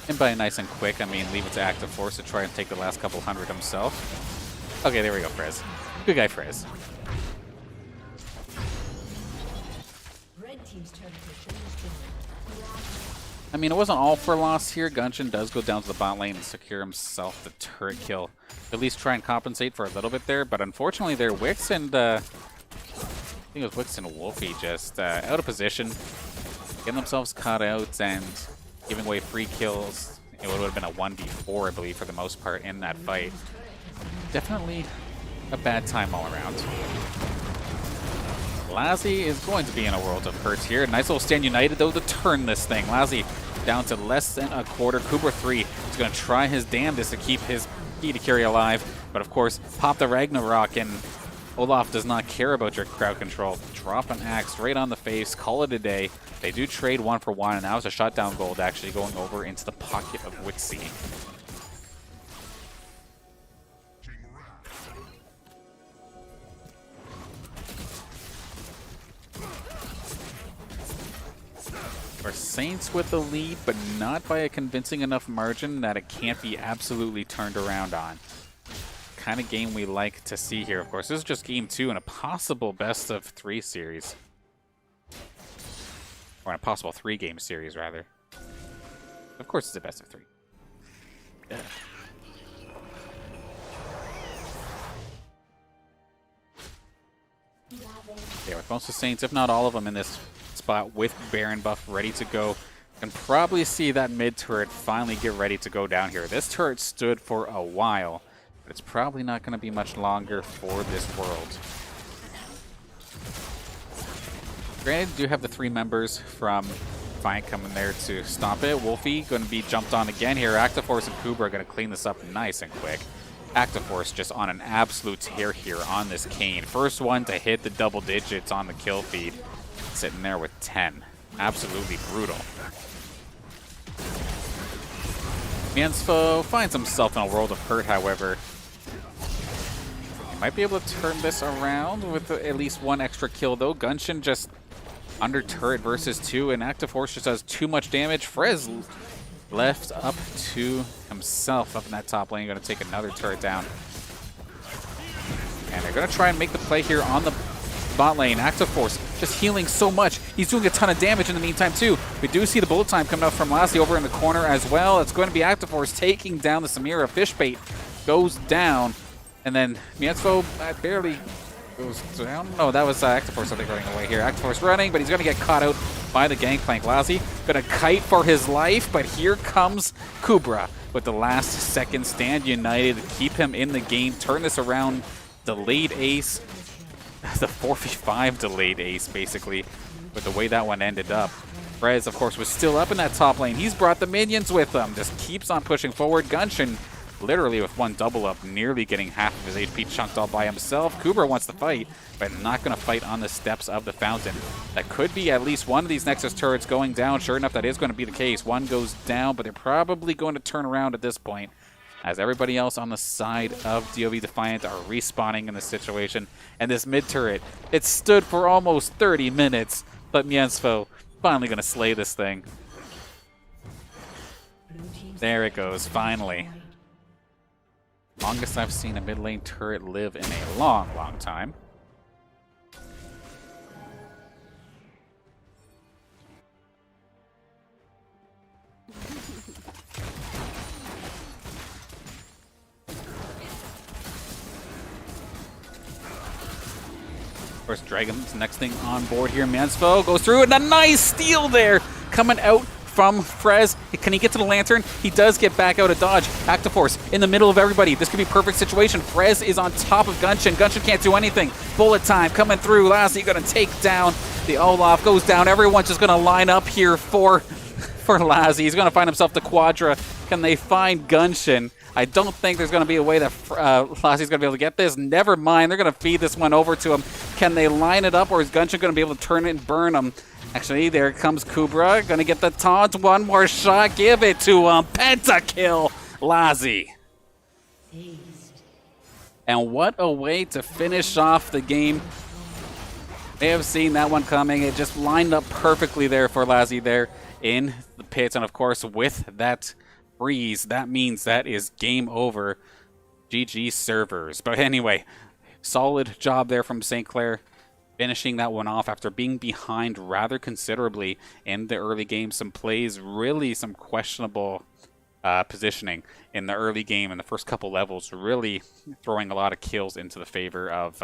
And by nice and quick, I mean leave it to Activeforce to try and take the last couple hundred himself. Okay, there we go, Frez. Good guy, Frez. Red team's turret has been destroyed. I mean, it wasn't all for loss here. Gunshin does go down to the bot lane and secure himself the turret kill. At least try and compensate for a little bit there, but unfortunately there, Wix and, I think it was Wix and Wolfie just out of position, getting themselves caught out and giving away free kills. It would have been a 1v4, I believe, for the most part in that fight. Definitely a bad time all around. Lassie is going to be in a world of hurt here. Nice little Stand United, though, to turn this thing. Lassie down to less than a quarter. Cooper 3 is going to try his damnedest to keep his key to carry alive. But, of course, pop the Ragnarok, and Olaf does not care about your crowd control. Drop an axe right on the face. Call it a day. They do trade 1 for 1, and now it's a shutdown gold actually going over into the pocket of Wixie. Saints with the lead, but not by a convincing enough margin that it can't be absolutely turned around on. Kind of game we like to see here, of course. This is just game 2 in a possible best-of-3 series. Or in a possible 3-game series, rather. Of course it's a best-of-3. Yeah. Yeah, with most of the Saints, if not all of them in this spot with Baron buff ready to go, can probably see that mid turret finally get ready to go down here. This turret stood for a while, but it's probably not going to be much longer for this world. Granted, do have the 3 members from Defiant coming there to stop it. Wolfie going to be jumped on again here. Actiforce and Kubra are going to clean this up nice and quick. Actiforce just on an absolute tear here on this Kayn. First one to hit the double digits on the kill feed. Sitting there with 10. Absolutely brutal. Miensfo finds himself in a world of hurt, however. He might be able to turn this around with at least 1 extra kill, though. Gunshin just under turret versus 2, and Actiforce just does too much damage. Frez left up to himself up in that top lane. Going to take another turret down. And they're going to try and make the play here on the bot lane. Actiforce just healing so much. He's doing a ton of damage in the meantime, too. We do see the bullet time coming out from Lassie over in the corner as well. It's going to be Actiforce taking down the Samira. Fishbait goes down. And then Miensfo barely goes down. No, that was Actiforce, I think, running away here. Actiforce running, but he's going to get caught out by the Gangplank. Lassie going to kite for his life, but here comes Kubra with the last second stand united to keep him in the game. Turn this around. Delayed ace. The 4v5 delayed ace, basically, with the way that one ended up. Frez, of course, was still up in that top lane. He's brought the minions with him. Just keeps on pushing forward. Gunshin, literally with 1 double up, nearly getting half of his HP chunked all by himself. Kubra wants to fight, but not going to fight on the steps of the fountain. That could be at least one of these Nexus turrets going down. Sure enough, that is going to be the case. One goes down, but they're probably going to turn around at this point, as everybody else on the side of DOV Defiant are respawning in this situation. And this mid turret, it stood for almost 30 minutes, but Miensfo finally going to slay this thing. There it goes, finally. Longest I've seen a mid lane turret live in a long, long time. Of course, Dragon's next thing on board here. Miensfo goes through, and a nice steal there coming out from Frez. Can he get to the lantern? He does get back out of dodge. Actiforce in the middle of everybody. This could be a perfect situation. Frez is on top of Gunshin. Gunshin can't do anything. Bullet time coming through. Lassie going to take down the Olaf. Goes down. Everyone's just going to line up here for Lassie. He's going to find himself the Quadra. Can they find Gunshin? I don't think there's going to be a way that Lassie's going to be able to get this. Never mind. They're going to feed this one over to him. Can they line it up, or is Gunshin going to be able to turn it and burn him? Actually, there comes Kubra. Going to get the taunt. One more shot. Give it to him. Pentakill, Lassie. And what a way to finish off the game. May have seen that one coming. It just lined up perfectly there for Lassie there in the pits. And, of course, with that freeze, that means that is game over. GG servers. But anyway, solid job there from St. Clair, finishing that one off after being behind rather considerably in the early game. Some plays, really some questionable positioning in the early game in the first couple levels, really throwing a lot of kills into the favor of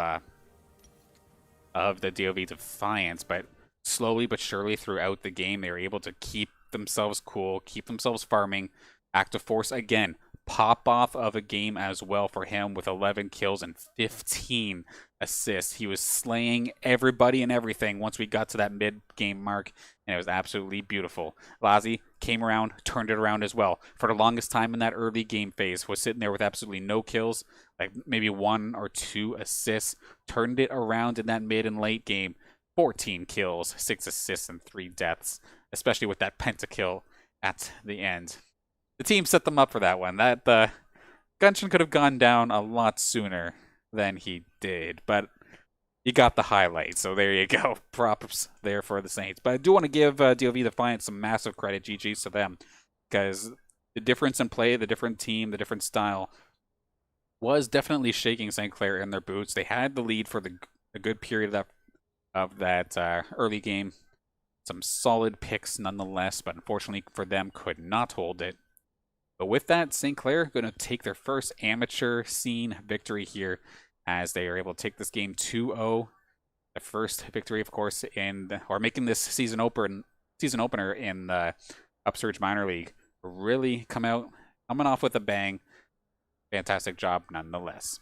the DOV Defiance. But slowly but surely throughout the game, they were able to keep themselves cool, keep themselves farming. Actiforce, again, pop off of a game as well for him with 11 kills and 15 assists. He was slaying everybody and everything once we got to that mid-game mark, and it was absolutely beautiful. Lassie came around, turned it around as well. For the longest time in that early game phase, was sitting there with absolutely no kills, like maybe 1 or 2 assists, turned it around in that mid and late game. 14 kills, 6 assists, and 3 deaths, especially with that pentakill at the end. The team set them up for that one. That Gunshin could have gone down a lot sooner than he did, but you got the highlight. So there you go. Props there for the Saints. But I do want to give DOV Defiant some massive credit. GG's to them, because the difference in play, the different team, the different style was definitely shaking St. Clair in their boots. They had the lead for a good period of that early game. Some solid picks nonetheless, but unfortunately for them, could not hold it. But with that, St. Clair going to take their first amateur scene victory here, as they are able to take this game 2-0. The first victory, of course, or making this season opener in the Upsurge Minor League. Really coming off with a bang. Fantastic job nonetheless.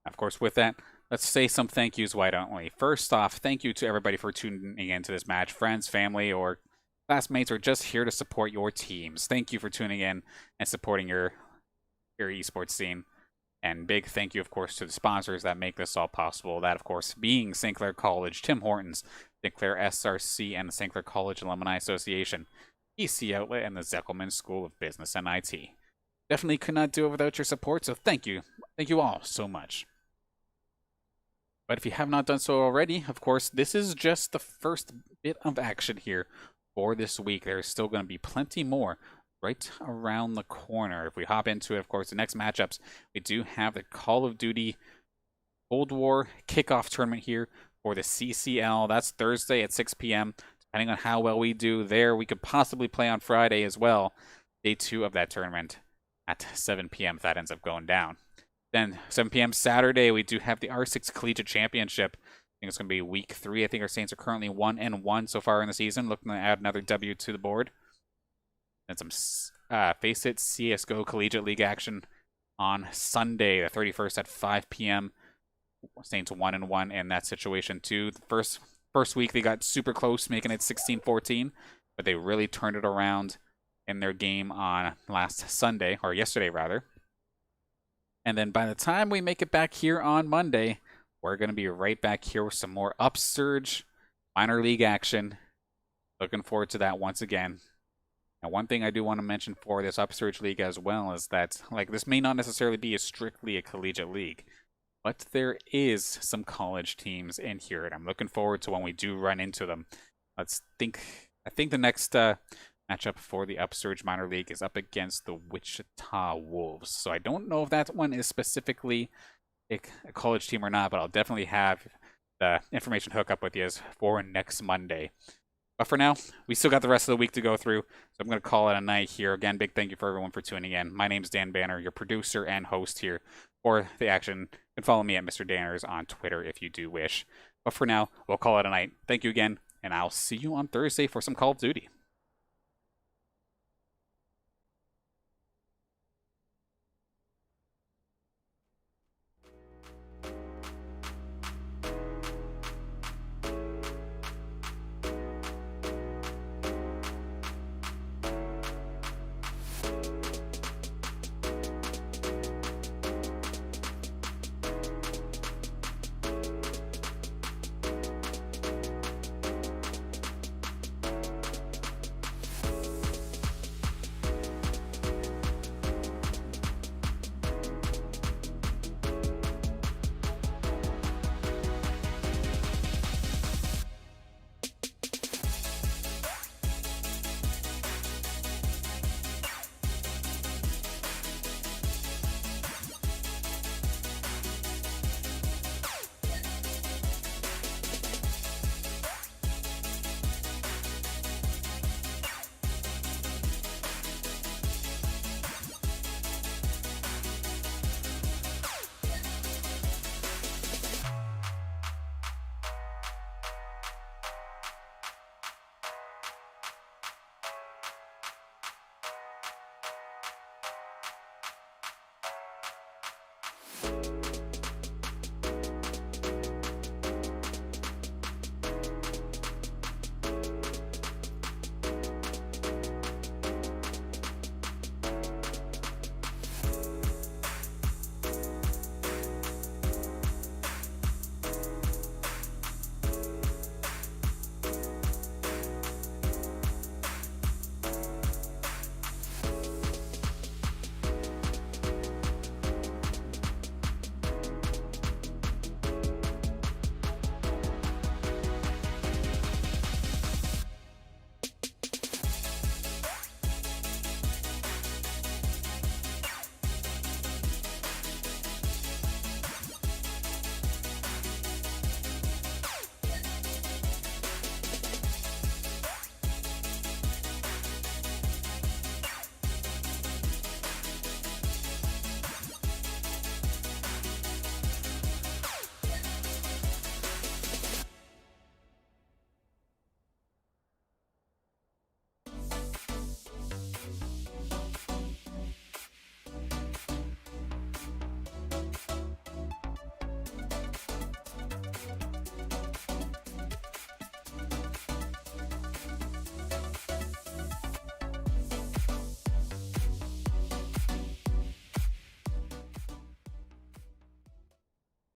Of course, with that, let's say some thank yous, why don't we? First off, thank you to everybody for tuning in to this match. Friends, family, or classmates are just here to support your teams. Thank you for tuning in and supporting your esports scene. And big thank you, of course, to the sponsors that make this all possible. That, of course, being St. Clair College, Tim Hortons, St. Clair SRC, and the St. Clair College Alumni Association, EC Outlet, and the Zeckelman School of Business and IT. Definitely could not do it without your support, so thank you. Thank you all so much. But if you have not done so already, of course, this is just the first bit of action here for this week. There's still going to be plenty more right around the corner. If we hop into it, of course, the next matchups, we do have the Call of Duty Cold War kickoff tournament here for the CCL. That's Thursday at 6 p.m. Depending on how well we do there, we could possibly play on Friday as well. Day 2 of that tournament at 7 p.m. if that ends up going down. Then 7 p.m. Saturday, we do have the R6 Collegiate Championship. I think it's going to be week 3. I think our Saints are currently 1-1 so far in the season, looking to add another W to the board. And some Face It CSGO Collegiate League action on Sunday, the 31st at 5 p.m. Saints 1-1 in that situation too. The first week they got super close, making it 16-14, but they really turned it around in their game on last Sunday, or yesterday rather. And then by the time we make it back here on Monday, we're going to be right back here with some more Upsurge minor league action. Looking forward to that once again. And one thing I do want to mention for this Upsurge League as well is that, this may not necessarily be strictly a collegiate league, but there is some college teams in here, and I'm looking forward to when we do run into them. I think the next matchup for the Upsurge Minor League is up against the Wichita Wolves. So I don't know if that one is specifically a college team or not, but I'll definitely have the information hook up with you for next Monday. But for now, we still got the rest of the week to go through, so I'm going to call it a night here. Again, big thank you for everyone for tuning in. My name's Dan Banner, your producer and host here for the action. You can follow me at Mr. Danners on Twitter if you do wish. But for now, we'll call it a night. Thank you again, and I'll see you on Thursday for some Call of Duty.